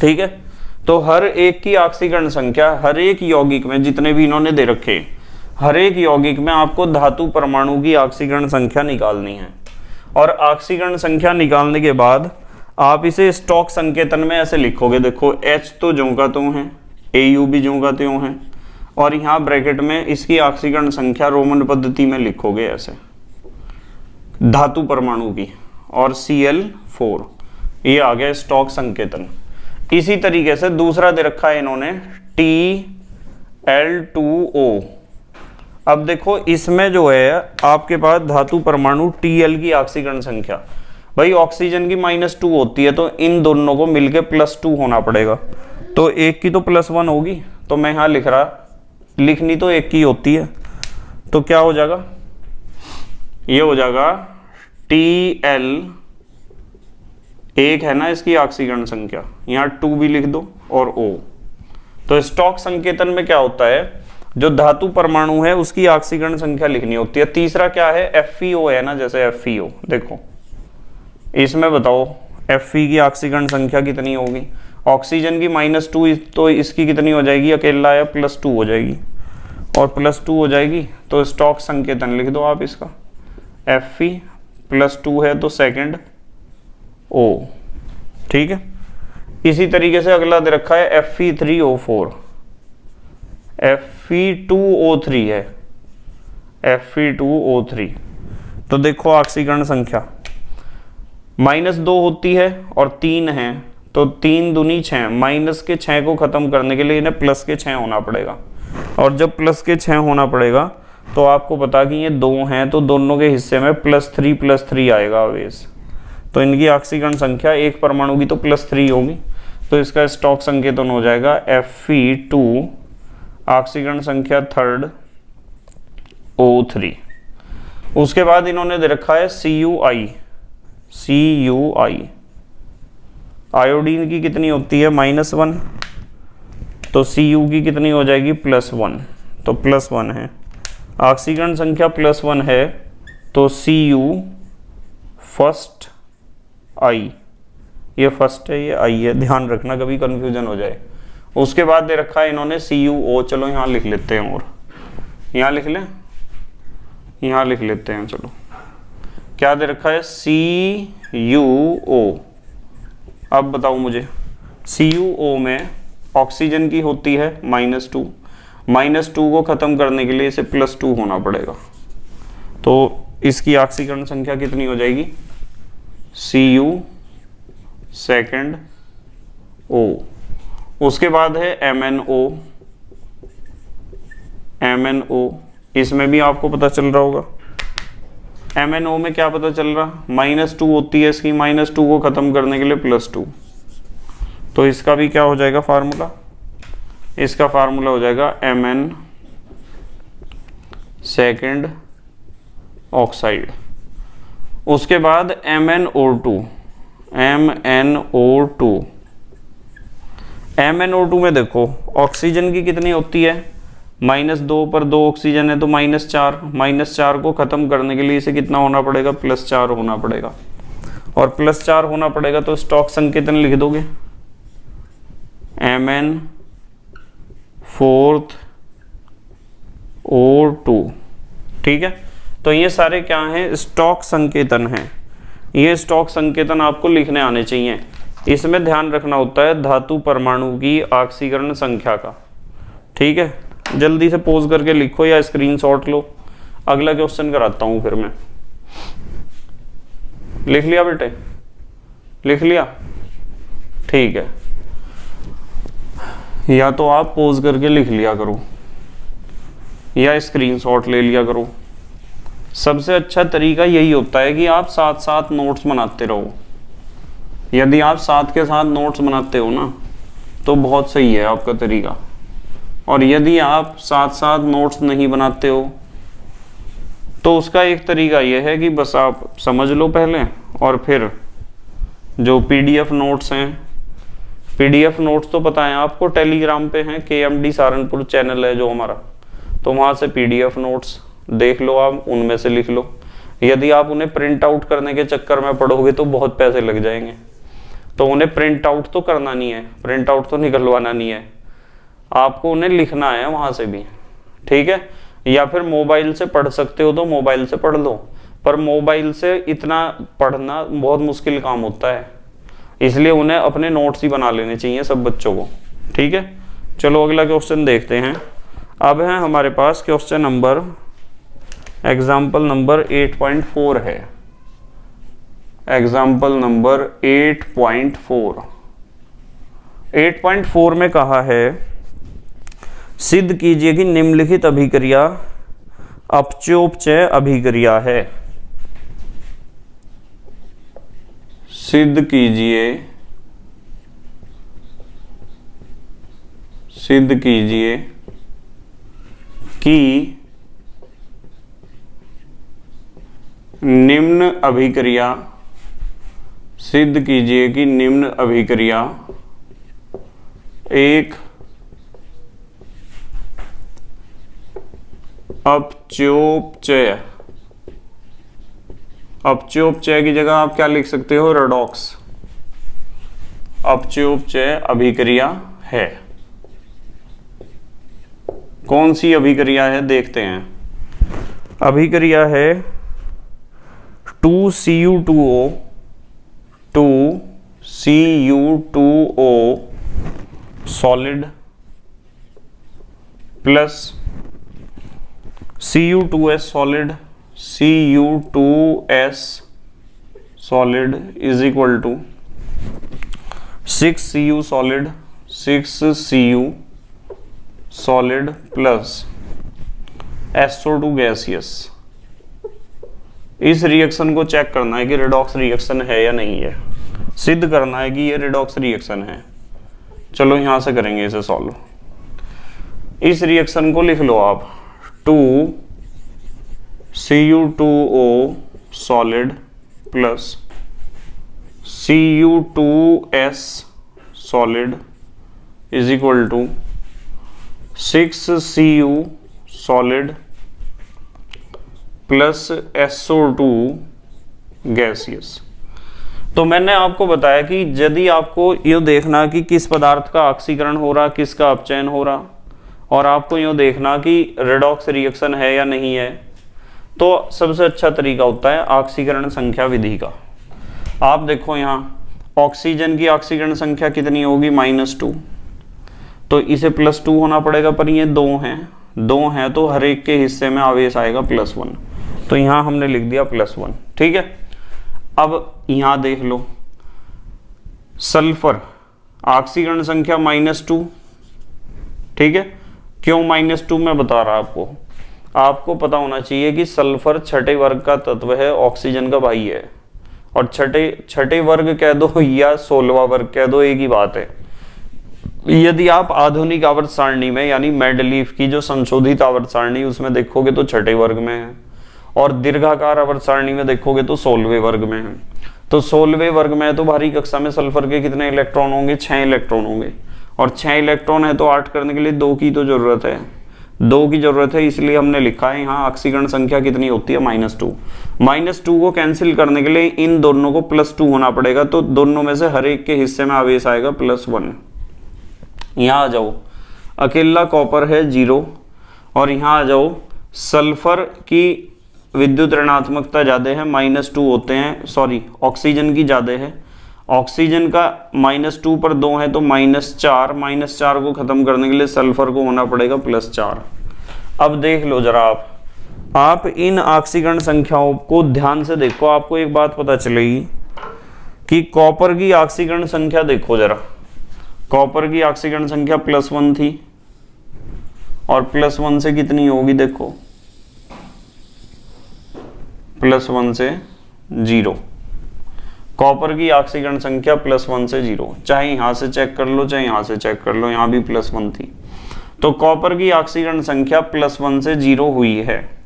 ठीक है, तो हर एक की ऑक्सीकरण संख्या, हर एक यौगिक में जितने भी इन्होंने दे रखे, हर एक यौगिक में आपको धातु परमाणु की ऑक्सीकरण संख्या निकालनी है। और ऑक्सीकरण संख्या निकालने के बाद आप इसे स्टॉक संकेतन में ऐसे लिखोगे। देखो H तो ज्यों का त्यों है, Au भी ज्यों का त्यों है, और यहाँ ब्रैकेट में इसकी ऑक्सीकरण संख्या रोमन पद्धति में लिखोगे ऐसे, धातु परमाणु की, और Cl4, ये आ गया स्टॉक संकेतन। इसी तरीके से दूसरा दे रखा है इन्होंने Tl2O। अब देखो इसमें जो है आपके पास धातु परमाणु Tl की ऑक्सीकरण संख्या, भाई ऑक्सीजन की -2 होती है, तो इन दोनों को मिलके +2 होना पड़ेगा। तो एक की तो +1 होगी, तो मैं यहाँ लिख रहा, लिखनी तो एक की होती है, तो क्या हो जाएगा, ये हो जाएगा Tl, एक है ना इसकी ऑक्सीकरण संख्या, यहाँ 2 भी लिख दो और O। तो स्टॉक संकेतन में क्या होता है, जो धातु परमाणु है उसकी ऑक्सीकरण संख्या लिखनी होती है। तीसरा क्या है, FeO है ना, जैसे FeO देखो इसमें बताओ Fe की ऑक्सीकरण संख्या कितनी होगी, ऑक्सीजन की -2, तो इसकी कितनी हो जाएगी, अकेला है +2 हो जाएगी, और +2 हो जाएगी तो स्टॉक संकेतन लिख दो आप इसका, Fe +2 है तो सेकंड O। ठीक है, इसी तरीके से अगला दे रखा है Fe3O4, Fe2O3 है, Fe2O3। तो देखो ऑक्सीकरण संख्या -2 होती है और 3 है, तो 3 दूनी 6, माइनस के 6 को खत्म करने के लिए इन्हें प्लस के 6 होना पड़ेगा, और जब प्लस के 6 होना पड़ेगा तो आपको पता कि ये 2 हैं, तो दोनों के हिस्से में +3 +3 आएगा आवेश। तो इनकी ऑक्सीकरण संख्या एक परमाणु की तो +3 होगी, तो इसका स्टॉक संकेतन हो जाएगा Fe2 ऑक्सीकरण संख्या 3 O3। उसके बाद इन्होंने दे रखा है CuI। आयोडीन की कितनी होती है -1, तो Cu की कितनी हो जाएगी +1, तो +1 है। ऑक्सीकरण संख्या +1 है तो Cu फर्स्ट आई, ये फर्स्ट है ये आई है, ध्यान रखना कभी कंफ्यूजन हो जाए। उसके बाद दे रखा है इन्होंने CuO, चलो यहाँ लिख लेते हैं, और यहाँ लिख लें, यहाँ लिख लेते हैं, चलो क्या दे रखा है CuO। अब बताओ मुझे CuO में ऑक्सीजन की होती है -2, -2 को खत्म करने के लिए इसे +2 होना पड़ेगा, तो इसकी ऑक्सीकरण संख्या कितनी हो जाएगी Cu सेकंड O। उसके बाद है MnO, इसमें भी आपको पता चल रहा होगा। MnO में क्या पता चल रहा, -2 होती है इसकी, -2 को खत्म करने के लिए +2, तो इसका भी क्या हो जाएगा फार्मूला, इसका फार्मूला हो जाएगा Mn सेकंड ऑक्साइड। उसके बाद MnO2 में देखो ऑक्सीजन की कितनी होती है, -2 पर 2 ऑक्सीजन है तो -4 को खत्म करने के लिए इसे कितना होना पड़ेगा +4 होना पड़ेगा, और +4 होना पड़ेगा तो स्टॉक संकेतन लिख दोगे Mn4O2, ठीक है। तो ये सारे क्या हैं, स्टॉक संकेतन हैं। ये स्टॉक संकेतन आपको लिखने आने चाहिए। इसमें ध्यान रखना होता है धातु परमाणु की ऑक्सीकरण संख्या का, ठीक है। जल्दी से पोज करके लिखो या स्क्रीनशॉट लो, अगला क्वेश्चन कराता हूं फिर मैं। लिख लिया बेटे, लिख लिया, ठीक है। या तो आप पोज करके लिख लिया करो या स्क्रीनशॉट ले लिया करो। सबसे अच्छा तरीका यही होता है कि आप साथ साथ नोट्स बनाते रहो। यदि आप साथ के साथ नोट्स बनाते हो ना तो बहुत सही है आपका तरीका, और यदि आप साथ साथ नोट्स नहीं बनाते हो तो उसका एक तरीका यह है कि बस आप समझ लो पहले, और फिर जो PDF नोट्स हैं, PDF नोट्स तो पता है आपको, टेलीग्राम पे हैं, KMD सहारनपुर चैनल है जो हमारा, तो वहाँ से PDF नोट्स देख लो, आप उनमें से लिख लो। यदि आप उन्हें प्रिंट आउट करने के चक्कर में पढ़ोगे तो बहुत पैसे लग जाएंगे, तो उन्हें प्रिंट आउट तो करना नहीं है, प्रिंट आउट तो निकलवाना नहीं है, आपको उन्हें लिखना है वहां से भी, ठीक है। या फिर मोबाइल से पढ़ सकते हो तो मोबाइल से पढ़ लो, पर मोबाइल से इतना पढ़ना बहुत मुश्किल काम होता है, इसलिए उन्हें अपने नोट्स ही बना लेने चाहिए सब बच्चों को, ठीक है। चलो अगला क्वेश्चन देखते हैं। अब है हमारे पास क्वेश्चन नंबर, एग्जाम्पल नंबर 8.4 है, एग्जाम्पल नंबर 8.4। 8.4 में कहा है सिद्ध कीजिए कि निम्नलिखित अभिक्रिया अपचयोपचय अभिक्रिया है। सिद्ध कीजिए कि निम्न अभिक्रिया, सिद्ध कीजिए कि निम्न अभिक्रिया एक अपचयोपचय, अपचयोपचय की जगह आप क्या लिख सकते हो, रेडॉक्स, अपचयोपचय अभिक्रिया है। कौन सी अभिक्रिया है देखते हैं। अभिक्रिया है 2Cu2O solid plus Cu2S solid is equal to 6Cu solid plus SO2 gaseous इस रिएक्शन को चेक करना है कि रेडॉक्स रिएक्शन है या नहीं है, सिद्ध करना है कि ये रेडॉक्स रिएक्शन है। चलो यहां से करेंगे इसे सॉल्व। इस रिएक्शन को लिख लो आप 2Cu2O solid plus Cu2S solid is equal to 6Cu solid plus SO2 gaseous. तो मैंने आपको बताया कि यदि आपको ये देखना कि किस पदार्थ का ऑक्सीकरण हो रहा, किसका अपचयन हो रहा, और आपको यूँ देखना कि रेडॉक्स रिएक्शन है या नहीं है, तो सबसे अच्छा तरीका होता है ऑक्सीकरण संख्या विधि का। आप देखो यहाँ ऑक्सीजन की ऑक्सीकरण संख्या कितनी होगी, -2, तो इसे +2 होना पड़ेगा, पर ये 2 हैं तो हर एक के हिस्से में आवेश आएगा +1, तो यहाँ हमने लिख दिया +1। ठीक है, अब यहाँ देख लो सल्फर ऑक्सीकरण संख्या -2। ठीक है, क्यों -2 मैं बता रहा आपको पता होना चाहिए कि सल्फर छठे वर्ग का तत्व है, ऑक्सीजन का भाई है, और छठे वर्ग कह दो या 16वां वर्ग कह दो, एक ही बात है। यदि आप आधुनिक आवर्त सारणी में यानी मेंडलीफ की जो संशोधित आवर्त सारणी उसमें देखोगे तो छठे वर्ग में है, और दीर्घाकार आवर्त सारणी में देखोगे तो 16वें वर्ग में है। तो 16वें वर्ग में है तो भारी कक्षा में सल्फर के कितने इलेक्ट्रॉन होंगे, 6 इलेक्ट्रॉन होंगे, और 6 इलेक्ट्रॉन है तो 8 करने के लिए 2 की तो जरूरत है, 2 की जरूरत है, इसलिए हमने लिखा है यहाँ ऑक्सीकरण संख्या कितनी होती है, -2। -2 को कैंसिल करने के लिए इन दोनों को +2 होना पड़ेगा, तो दोनों में से हर एक के हिस्से में आवेश आएगा +1। यहाँ आ जाओ, अकेला कॉपर है 0, और यहाँ आ जाओ सल्फर की विद्युत ऋणात्मकता ज्यादा है, -2 होते हैं, सॉरी ऑक्सीजन की ज्यादा है, ऑक्सीजन का -2 पर 2 है तो -4, -4 को खत्म करने के लिए सल्फर को होना पड़ेगा +4। अब देख लो जरा आप इन ऑक्सीकरण संख्याओं को ध्यान से देखो, आपको एक बात पता चलेगी कि कॉपर की ऑक्सीकरण संख्या देखो जरा, कॉपर की ऑक्सीकरण संख्या +1 थी, और +1 से कितनी होगी देखो, +1 से 0। कॉपर की ऑक्सीकरण संख्या +1 से 0, चाहे यहां से चेक कर लो चाहे यहां से चेक कर लो, यहां भी +1 थी, तो कॉपर की ऑक्सीकरण संख्या +1 से 0 हुई है।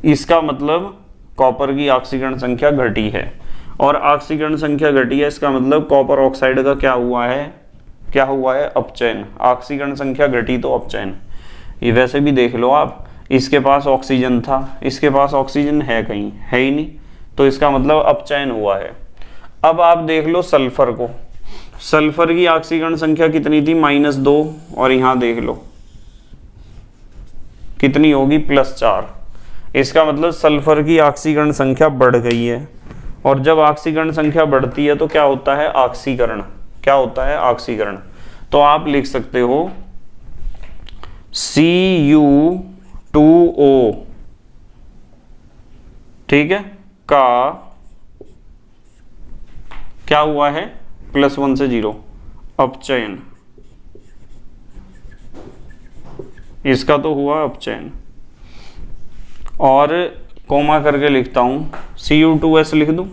इसका मतलब कॉपर की ऑक्सीकरण संख्या घटी है, और ऑक्सीकरण संख्या घटी है, इसका मतलब कॉपर ऑक्साइड का क्या हुआ है, अपचयन। ऑक्सीकरण संख्या घटी तो अपचयन। ये वैसे भी देख लो आप, इसके पास ऑक्सीजन था, इसके पास ऑक्सीजन है कहीं, है ही नहीं, तो इसका मतलब अपचयन हुआ है। अब आप देख लो सल्फर को, सल्फर की ऑक्सीकरण संख्या कितनी थी, -2, और यहां देख लो कितनी होगी, +4। इसका मतलब सल्फर की ऑक्सीकरण संख्या बढ़ गई है, और जब ऑक्सीकरण संख्या बढ़ती है तो क्या होता है, ऑक्सीकरण। क्या होता है, ऑक्सीकरण। तो आप लिख सकते हो Cu2O, ठीक है, का क्या हुआ है, +1 से 0 अपचयन, इसका तो हुआ अपचयन। और कोमा करके लिखता हूं, Cu2S लिख दूं,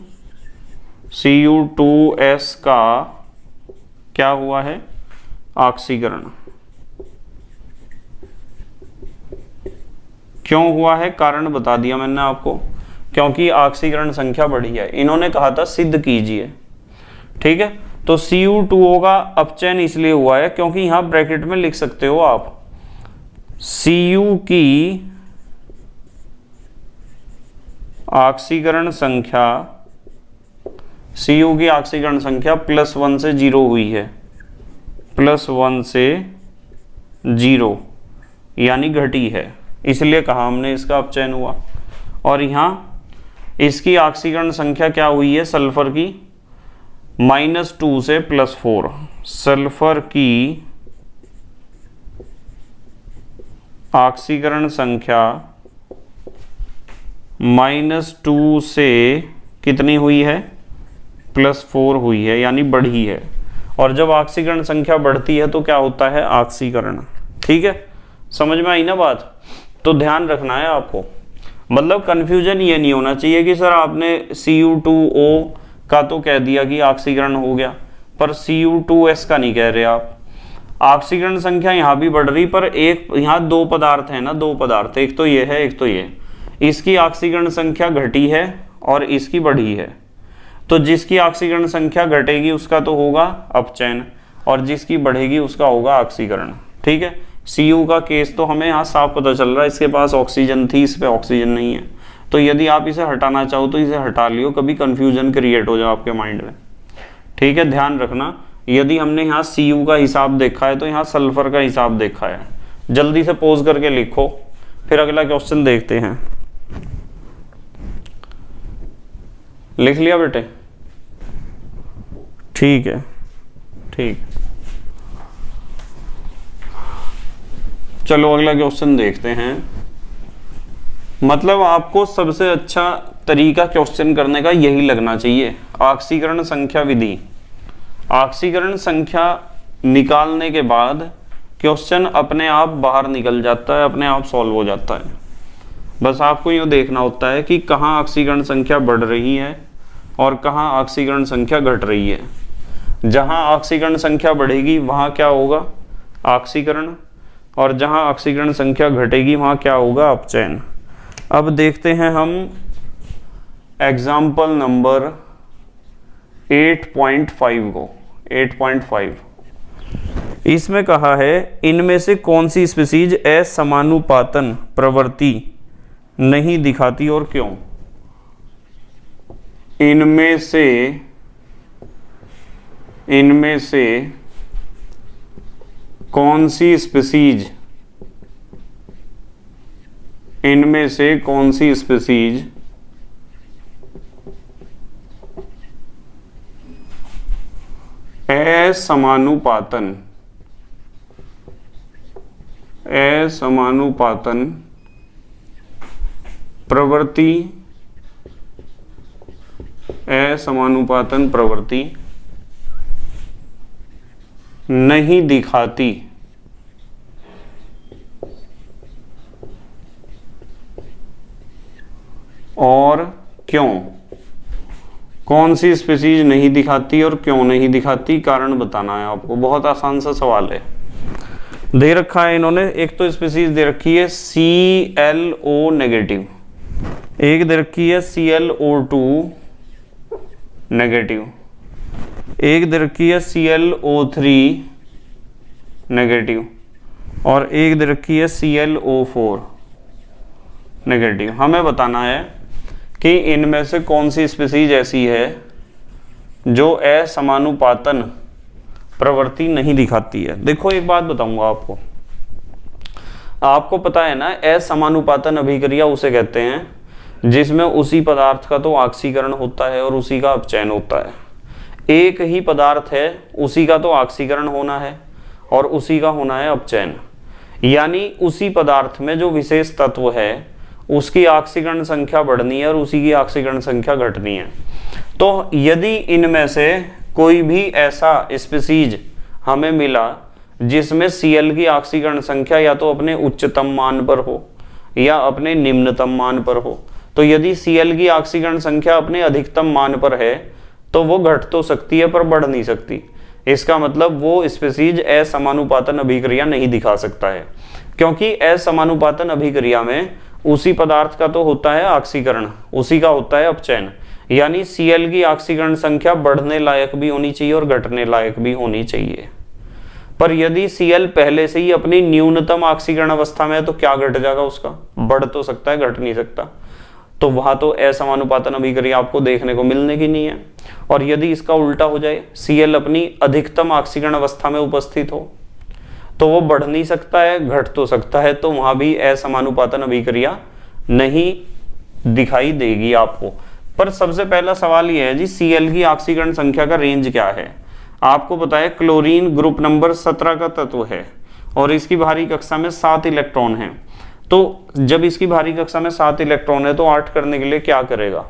Cu2S का क्या हुआ है, ऑक्सीकरण। क्यों हुआ है, कारण बता दिया मैंने आपको, क्योंकि ऑक्सीकरण संख्या बढ़ी है। इन्होंने कहा था सिद्ध कीजिए, ठीक है। तो Cu2O का अपचयन इसलिए हुआ है क्योंकि यहां ब्रैकेट में लिख सकते हो आप Cu की ऑक्सीकरण संख्या, Cu की ऑक्सीकरण संख्या +1 से 0 हुई है, +1 से 0 यानी घटी है, इसलिए कहा हमने इसका अपचयन हुआ। और यहां इसकी ऑक्सीकरण संख्या क्या हुई है, सल्फर की -2 से +4, सल्फर की ऑक्सीकरण संख्या -2 से कितनी हुई है, +4 हुई है, यानी बढ़ी है। और जब ऑक्सीकरण संख्या बढ़ती है तो क्या होता है, ऑक्सीकरण। ठीक है, समझ में आई ना बात। तो ध्यान रखना है आपको, मतलब कंफ्यूजन ये नहीं होना चाहिए कि सर आपने Cu2O का तो कह दिया कि ऑक्सीकरण हो गया, पर Cu2S का नहीं कह रहे आप। ऑक्सीकरण संख्या यहाँ भी बढ़ रही, पर एक यहाँ दो पदार्थ है ना, दो पदार्थ, एक तो ये है एक तो ये, इसकी ऑक्सीकरण संख्या घटी है और इसकी बढ़ी है। तो जिसकी ऑक्सीकरण संख्या घटेगी उसका तो होगा अपचयन और जिसकी बढ़ेगी उसका होगा ऑक्सीकरण। ठीक है, Cu का केस तो हमें यहाँ साफ पता चल रहा है, इसके पास ऑक्सीजन थी, इस पे ऑक्सीजन नहीं है। तो यदि आप इसे हटाना चाहो तो इसे हटा लियो, कभी कंफ्यूजन क्रिएट हो जाए आपके माइंड में। ठीक है, ध्यान रखना, यदि हमने यहाँ Cu का हिसाब देखा है तो यहाँ सल्फर का हिसाब देखा है। जल्दी से पोज करके लिखो, फिर अगला क्वेश्चन देखते हैं। लिख लिया बेटे? ठीक है, ठीक, चलो अगला क्वेश्चन देखते हैं। मतलब आपको सबसे अच्छा तरीका क्वेश्चन करने का यही लगना चाहिए, ऑक्सीकरण संख्या विधि। ऑक्सीकरण संख्या निकालने के बाद क्वेश्चन अपने आप बाहर निकल जाता है, अपने आप सॉल्व हो जाता है। बस आपको यूँ देखना होता है कि कहाँ ऑक्सीकरण संख्या बढ़ रही है और कहाँ ऑक्सीकरण संख्या घट रही है। जहाँ ऑक्सीकरण संख्या बढ़ेगी वहाँ क्या होगा? ऑक्सीकरण, और जहाँ ऑक्सीकरण संख्या घटेगी वहाँ क्या होगा? अपचयन। अब देखते हैं हम एग्जाम्पल नंबर 8.5 को। 8.5 इसमें कहा है इनमें से कौन सी स्पीसीज असमानुपातन प्रवृत्ति नहीं दिखाती और क्यों? इनमें से कौन सी स्पीसीज असमानुपातन प्रवृत्ति नहीं दिखाती और क्यों? कौन सी स्पीसीज नहीं दिखाती और क्यों नहीं दिखाती, कारण बताना है आपको। बहुत आसान सा सवाल है। दे रखा है इन्होंने, एक तो स्पीसीज दे रखी है ClO नेगेटिव, एक दे रखी है ClO2 नेगेटिव, एक दे रखी है ClO3 नेगेटिव और एक दे रखी है ClO4 नेगेटिव। हमें बताना है कि इनमें से कौन सी स्पीसीज ऐसी है जो असमानुपातन प्रवृत्ति नहीं दिखाती है। देखो एक बात बताऊंगा आपको पता है ना, असमानुपातन अभिक्रिया उसे कहते हैं जिसमें उसी पदार्थ का तो ऑक्सीकरण होता है और उसी का अपचयन होता है। एक ही पदार्थ है, उसी का तो ऑक्सीकरण होना है और उसी का होना है अपचयन। यानी उसी पदार्थ में जो विशेष तत्व है उसकी ऑक्सीकरण संख्या बढ़नी है और उसी की ऑक्सीकरण संख्या घटनी है। तो यदि इनमें से कोई भी ऐसा स्पीसीज हमें मिला जिसमें Cl की ऑक्सीकरण संख्या या तो अपने उच्चतम मान पर हो या अपने निम्नतम मान पर हो, तो यदि Cl की ऑक्सीकरण संख्या अपने अधिकतम मान पर है तो वो घट तो सकती है पर बढ़ नहीं सकती। इसका मतलब वो स्पीसीज असमानुपातन अभिक्रिया नहीं दिखा सकता है, क्योंकि असमानुपातन अभिक्रिया में उसी पदार्थ का तो होता है ऑक्सीकरण, उसी का होता है अपचयन। यानी Cl की ऑक्सीकरण संख्या बढ़ने लायक भी होनी चाहिए और घटने लायक भी होनी चाहिए। पर यदि Cl पहले से ही अपनी न्यूनतम ऑक्सीकरण अवस्था में है तो क्या घट जाएगा उसका? बढ़ तो सकता है, घट नहीं सकता। तो वहां तो असमानुपातन अभिक्रिया आपको देखने को मिलने की नहीं है। और यदि इसका उल्टा हो जाए, Cl अपनी अधिकतम ऑक्सीकरण अवस्था में उपस्थित हो, तो वो बढ़ नहीं सकता है, घट तो सकता है, तो वहां भी असमानुपातन अभिक्रिया नहीं दिखाई देगी आपको। पर सबसे पहला सवाल ये है जी, Cl की ऑक्सीकरण संख्या का रेंज क्या है? आपको पता है क्लोरीन ग्रुप नंबर 17 का तत्व है और इसकी भारी कक्षा में 7 इलेक्ट्रॉन हैं। तो जब इसकी भारी कक्षा में 7 इलेक्ट्रॉन है तो 8 करने के लिए क्या करेगा?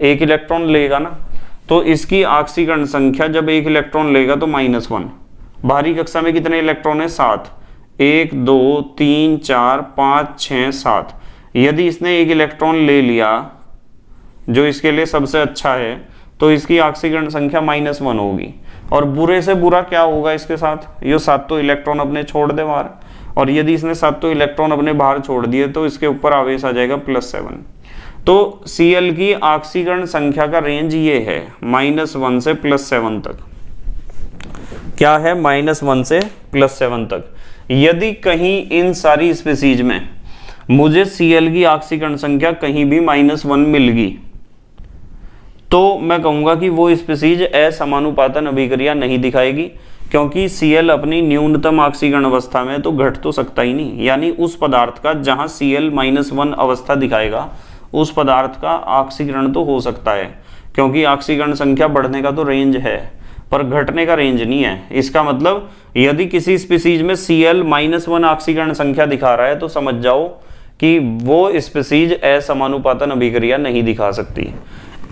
1 इलेक्ट्रॉन लेगा ना। तो इसकी ऑक्सीकरण संख्या जब 1 इलेक्ट्रॉन लेगा तो -1। भारी कक्षा में कितने इलेक्ट्रॉन है? 7। 1 2 3 4 5 6 7। यदि इसने एक इलेक्ट्रॉन ले लिया जो इसके लिए सबसे अच्छा है, तो इसकी ऑक्सीकरण संख्या -1 होगी। और बुरे से बुरा क्या होगा इसके साथ, ये सातों इलेक्ट्रॉन अपने छोड़ दे बाहर, और यदि इसने सातों इलेक्ट्रॉन अपने बाहर छोड़ दिए तो इसके ऊपर आवेश आ जाएगा +7। तो Cl की ऑक्सीकरण संख्या का रेंज ये है -1 से +7 तक। क्या है? -1 से +7 तक। यदि कहीं इन सारी स्पीसीज में मुझे Cl की ऑक्सीकरण संख्या कहीं भी -1 मिल गई, तो मैं कहूंगा कि वो स्पीसीज असमानुपातन अभिक्रिया नहीं दिखाएगी, क्योंकि Cl अपनी न्यूनतम ऑक्सीकरण अवस्था में तो घट तो सकता ही नहीं। यानी उस पदार्थ का जहां Cl -1 अवस्था दिखाएगा उस पदार्थ का ऑक्सीकरण तो हो सकता है, क्योंकि ऑक्सीकरण संख्या बढ़ने का तो रेंज है पर घटने का रेंज नहीं है। इसका मतलब यदि किसी स्पीसीज में Cl -1 ऑक्सीकरण संख्या दिखा रहा है तो समझ जाओ कि वो स्पीसीज असमानुपातन अभिक्रिया नहीं दिखा सकती।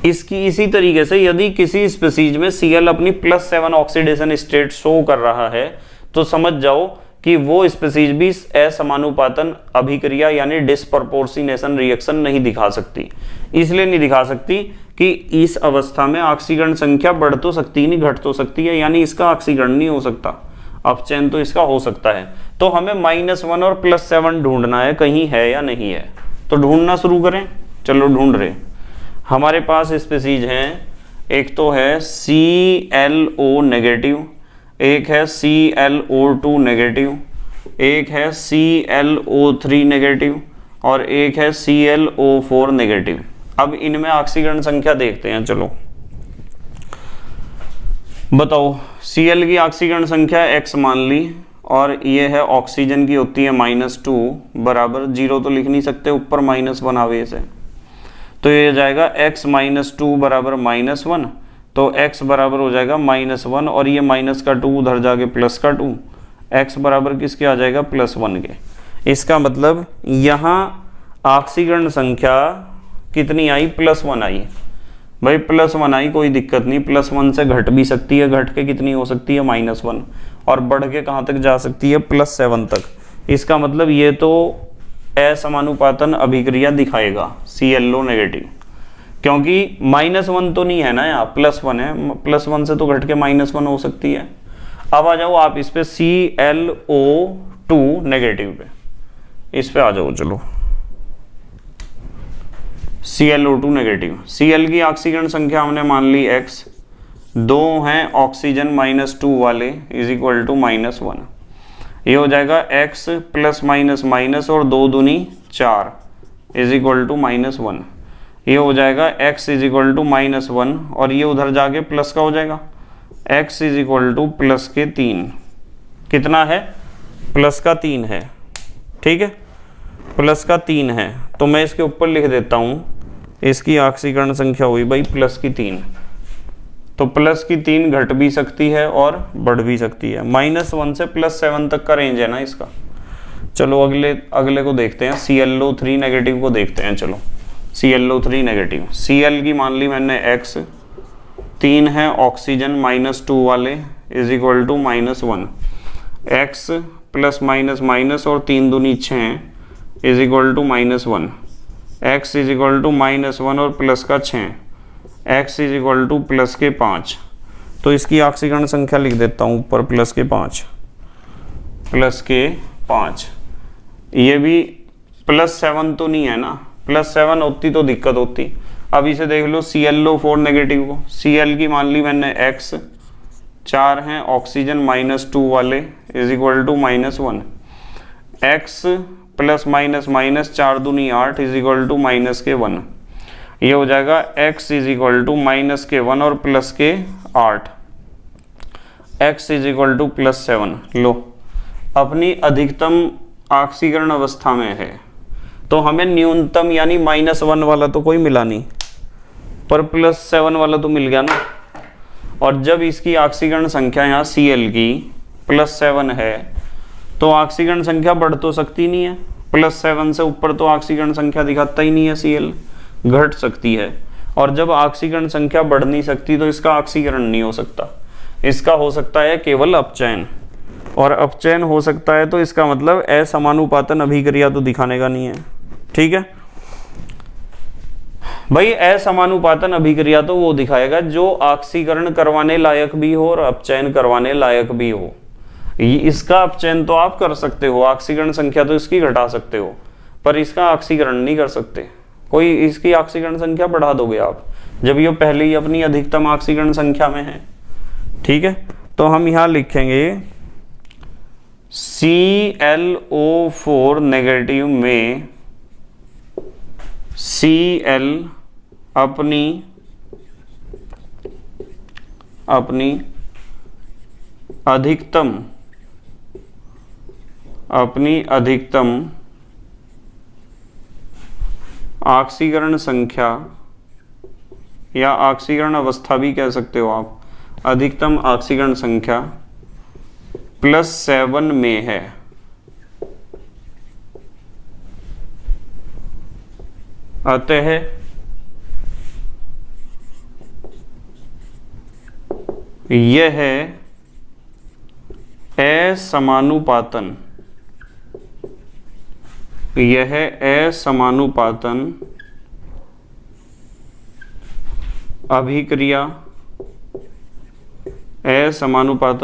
इसी तरीके से यदि किसी स्पीसीज में Cl अपनी +7 ऑक्सीडेशन स्टेट शो कर रहा है तो समझ जाओ कि वो स्पीसीज भी असमानुपातन अभिक्रिया यानी डिस्प्रपोर्शनेशन रिएक्शन नहीं दिखा सकती। इसलिए नहीं दिखा सकती कि इस अवस्था में ऑक्सीकरण संख्या बढ़ तो सकती नहीं, घट तो सकती है, यानी इसका ऑक्सीकरण नहीं हो सकता, अपचयन तो इसका हो सकता है। तो हमें -1 और +7 ढूंढना है, कहीं है या नहीं है। तो ढूंढना शुरू करें। चलो ढूंढ रहे। हमारे पास स्पीसीज हैं, एक तो है ClO नेगेटिव, एक है ClO2 नेगेटिव, एक है ClO3 नेगेटिव और एक है ClO4 नेगेटिव। अब इनमें ऑक्सीकरण संख्या देखते हैं। चलो बताओ, Cl की ऑक्सीकरण संख्या x मान ली और ये है ऑक्सीजन की होती है -2 बराबर 0 तो लिख नहीं सकते, ऊपर -1 आवेश है, तो ये जाएगा x -2 बराबर -1, तो x बराबर हो जाएगा -1 और ये माइनस का 2 उधर जाके प्लस का 2, x बराबर किसके आ जाएगा +1 के। इसका मतलब यहाँ ऑक्सीकरण संख्या कितनी आई? +1 आई। भाई +1 आई, कोई दिक्कत नहीं, +1 से घट भी सकती है, घट के कितनी हो सकती है -1 और बढ़ के कहाँ तक जा सकती है +7 तक। इसका मतलब ये तो असमानुपातन अभिक्रिया दिखाएगा ClO नेगेटिव, क्योंकि -1 तो नहीं है ना, यहाँ +1 है, +1 से तो घट के -1 हो सकती है। अब आ जाओ आप इस पे ClO2 नेगेटिव पे, इस पे आ जाओ। चलो ClO2 नेगेटिव, Cl की ऑक्सीकरण संख्या हमने मान ली x, 2 हैं ऑक्सीजन -2 वाले इज इक्वल टू -1, ये हो जाएगा x प्लस माइनस माइनस और 2 दूनी 4 इज इक्वल टू -1, ये हो जाएगा x इज इक्वल टू -1 और ये उधर जाके प्लस का हो जाएगा x is equal to plus के 3। कितना है? प्लस का 3 है, ठीक है, प्लस का 3 है। तो मैं इसके ऊपर लिख देता हूं, इसकी ऑक्सीकरण संख्या हुई भाई प्लस की 3। तो प्लस की 3 घट भी सकती है और बढ़ भी सकती है। -1 से +7 तक का रेंज है ना इसका। चलो अगले को देखते हैं, ClO3 नेगेटिव को देखते हैं। चलो ClO3 नेगेटिव, Cl की मान ली मैंने x, 3 है ऑक्सीजन -2 वाले is equal to -1, x plus minus minus और 3 दूनी 6 is equal to -1, x is equal to -1 और प्लस का 6, x is equal to plus के 5। तो इसकी ऑक्सीकरण संख्या लिख देता हूँ ऊपर प्लस के 5, प्लस के 5। ये भी +7 तो नहीं है ना, +7 होती तो दिक्कत होती। अब इसे देख लो ClO4 नेगेटिव को, Cl की मान ली मैंने x, 4 हैं ऑक्सीजन -2 वाले is equal to -1, x plus minus minus 4 दूनी 8 इज इक्वल टू -1, ये हो जाएगा x इज इक्वल टू -1 और प्लस के 8, x इज इक्वल टू +7। लो अपनी अधिकतम ऑक्सीकरण अवस्था में है, तो हमें न्यूनतम यानी -1 वाला तो कोई मिला नहीं, पर +7 वाला तो मिल गया ना। और जब इसकी ऑक्सीकरण संख्या यहाँ Cl की +7 है तो ऑक्सीकरण संख्या बढ़ तो सकती नहीं है, +7 से ऊपर तो ऑक्सीकरण संख्या दिखाता ही नहीं है Cl, घट सकती है। और जब ऑक्सीकरण संख्या बढ़ नहीं सकती तो इसका ऑक्सीकरण नहीं हो सकता, इसका हो सकता है केवल अपचयन, और अपचयन हो सकता है तो इसका मतलब असमानुपातन अभिक्रिया तो दिखाने का नहीं है, ठीक। ठीक है भाई। असमानुपातन अभिक्रिया तो वो दिखाएगा जो ऑक्सीकरण करवाने लायक भी हो और अपचयन करवाने लायक भी हो। इसका अपचयन तो आप कर सकते हो, ऑक्सीकरण संख्या तो इसकी घटा सकते हो, पर इसका ऑक्सीकरण नहीं कर सकते। कोई इसकी ऑक्सीकरण संख्या बढ़ा दोगे आप, जब ये पहले ही अपनी अधिकतम ऑक्सीकरण संख्या में है। ठीक है, तो हम यहां लिखेंगे ClO4 नेगेटिव में Cl अपनी अधिकतम ऑक्सीकरण संख्या या ऑक्सीकरण अवस्था भी कह सकते हो आप, अधिकतम ऑक्सीकरण संख्या +7 में है। अतः यह असमानुपातन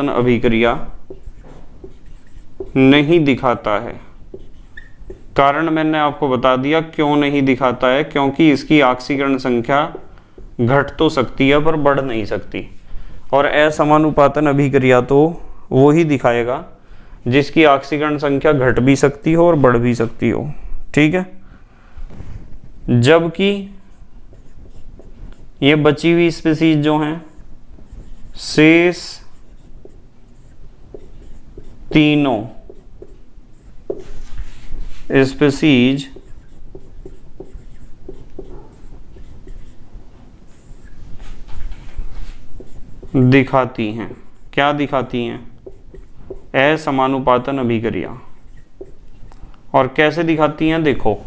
अभिक्रिया नहीं दिखाता है। कारण मैंने आपको बता दिया क्यों नहीं दिखाता है, क्योंकि इसकी ऑक्सीकरण संख्या घट तो सकती है पर बढ़ नहीं सकती, और असमानुपातन अभिक्रिया तो वो ही दिखाएगा जिसकी ऑक्सीकरण संख्या घट भी सकती हो और बढ़ भी सकती हो। ठीक है, जबकि ये बची हुई स्पीसीज जो हैं, शेष तीनों स्पीसीज दिखाती हैं, क्या दिखाती हैं? असमानुपातन अभिक्रिया। और कैसे दिखाती हैं? देखो,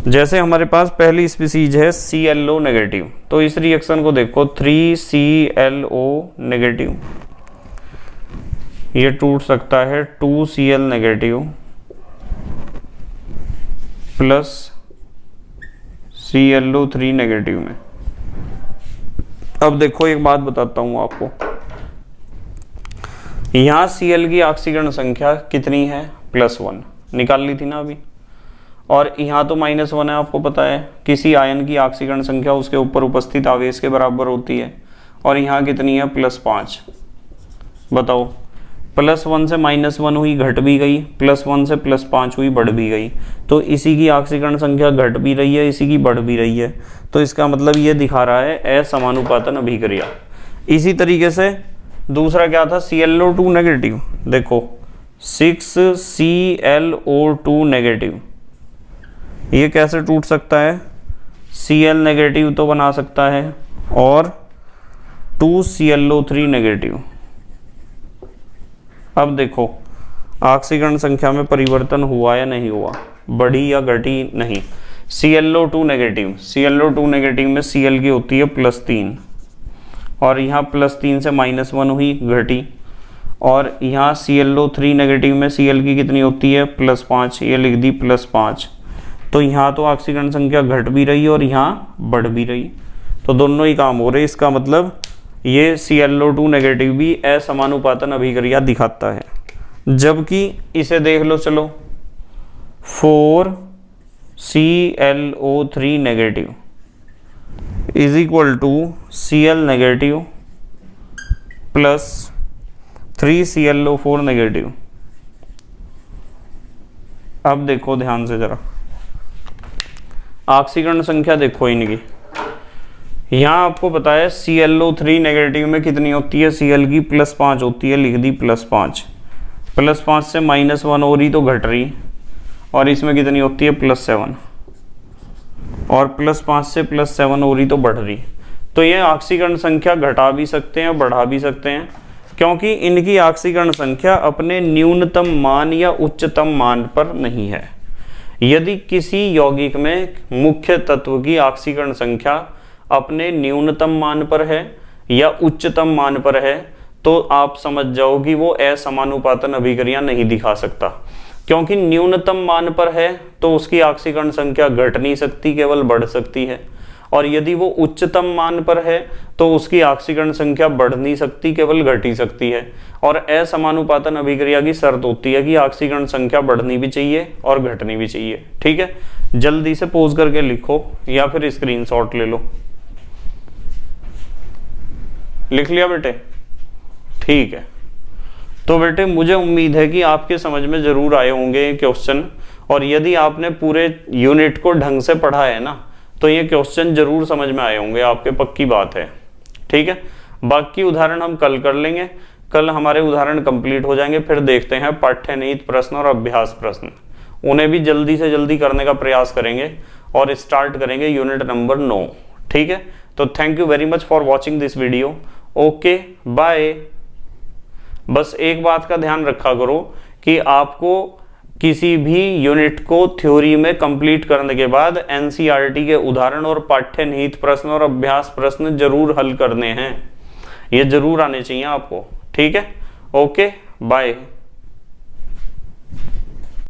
जैसे हमारे पास पहली स्पीसीज है ClO नेगेटिव, तो इस रिएक्शन को देखो 3ClO नेगेटिव, ये टूट सकता है 2Cl negative plus ClO3 negative में। अब देखो एक बात बताता हूं आपको, यहां Cl की ऑक्सीकरण संख्या कितनी है? +1 निकाल ली थी ना अभी, और यहाँ तो -1 है। आपको पता है किसी आयन की ऑक्सीकरण संख्या उसके ऊपर उपस्थित आवेश के बराबर होती है, और यहाँ कितनी है? +5। बताओ, +1 से -1 हुई, घट भी गई, +1 से +5 हुई, बढ़ भी गई। तो इसी की ऑक्सीकरण संख्या घट भी रही है, इसी की बढ़ भी रही है, तो इसका मतलब ये दिखा रहा है असमानुपातन अभिक्रिया। इसी तरीके से दूसरा क्या था? ClO2 negative. देखो 6ClO2 नेगेटिव, ये कैसे टूट सकता है? Cl नेगेटिव तो बना सकता है और 2ClO3 नेगेटिव। अब देखो ऑक्सीकरण संख्या में परिवर्तन हुआ या नहीं हुआ, बढ़ी या घटी? नहीं। ClO2 नेगेटिव, ClO2 नेगेटिव में Cl की होती है +3, और यहाँ +3 से -1 हुई, घटी, और यहाँ ClO3 नेगेटिव में Cl की कितनी होती है? +5, ये लिख दी +5। तो यहाँ तो ऑक्सीकरण संख्या घट भी रही और यहाँ बढ़ भी रही, तो दोनों ही काम हो रहे। इसका मतलब ये ClO2 नेगेटिव भी असमानुपातन अभिक्रिया दिखाता है। जबकि इसे देख लो, चलो 4ClO3 negative is equal to Cl negative plus 3ClO4 negative. अब देखो ध्यान से जरा, ऑक्सीकरण संख्या देखो इनकी, यहाँ आपको पता है ClO3 नेगेटिव में कितनी होती है? Cl की +5 होती है, लिख दी +5। +5 से -1 हो रही तो घट रही, और इसमें कितनी होती है? +7, और +5 से +7 हो रही तो बढ़ रही। तो ये ऑक्सीकरण संख्या घटा भी सकते हैं, बढ़ा भी सकते हैं, क्योंकि इनकी ऑक्सीकरण संख्या अपने न्यूनतम मान या उच्चतम मान पर नहीं है। यदि किसी यौगिक में मुख्य तत्व की ऑक्सीकरण संख्या अपने न्यूनतम मान पर है या उच्चतम मान पर है, तो आप समझ जाओ कि वो असमानुपातन अभिक्रिया नहीं दिखा सकता। क्योंकि न्यूनतम मान पर है तो उसकी ऑक्सीकरण संख्या घट नहीं सकती, केवल बढ़ सकती है। और यदि वो उच्चतम मान पर है तो उसकी ऑक्सीकरण संख्या बढ़ नहीं सकती, केवल घट ही सकती है। और असमानुपातन अभिक्रिया की शर्त होती है कि ऑक्सीकरण संख्या बढ़नी भी चाहिए और घटनी भी चाहिए। ठीक है, जल्दी से पोज करके लिखो या फिर स्क्रीनशॉट ले लो। लिख लिया बेटे? ठीक है, तो बेटे मुझे उम्मीद है कि आपके समझ में जरूर आए होंगे ये क्वेश्चन, और यदि आपने पूरे यूनिट को ढंग से पढ़ा है ना तो ये क्वेश्चन जरूर समझ में आए होंगे आपके, पक्की बात है। ठीक है, बाकी उदाहरण हम कल कर लेंगे, कल हमारे उदाहरण कंप्लीट हो जाएंगे। फिर देखते हैं पाठ्यनिहित प्रश्न और अभ्यास प्रश्न, उन्हें भी जल्दी से जल्दी करने का प्रयास करेंगे और स्टार्ट करेंगे यूनिट नंबर 9। ठीक है, तो thank you very much for watching this video. Okay bye. बस एक बात का ध्यान रखा करो कि आपको किसी भी यूनिट को थ्योरी में कंप्लीट करने के बाद एनसीईआरटी के उदाहरण और पाठ्यनिहित प्रश्न और अभ्यास प्रश्न जरूर हल करने हैं, ये जरूर आने चाहिए आपको। ठीक है, ओके बाय।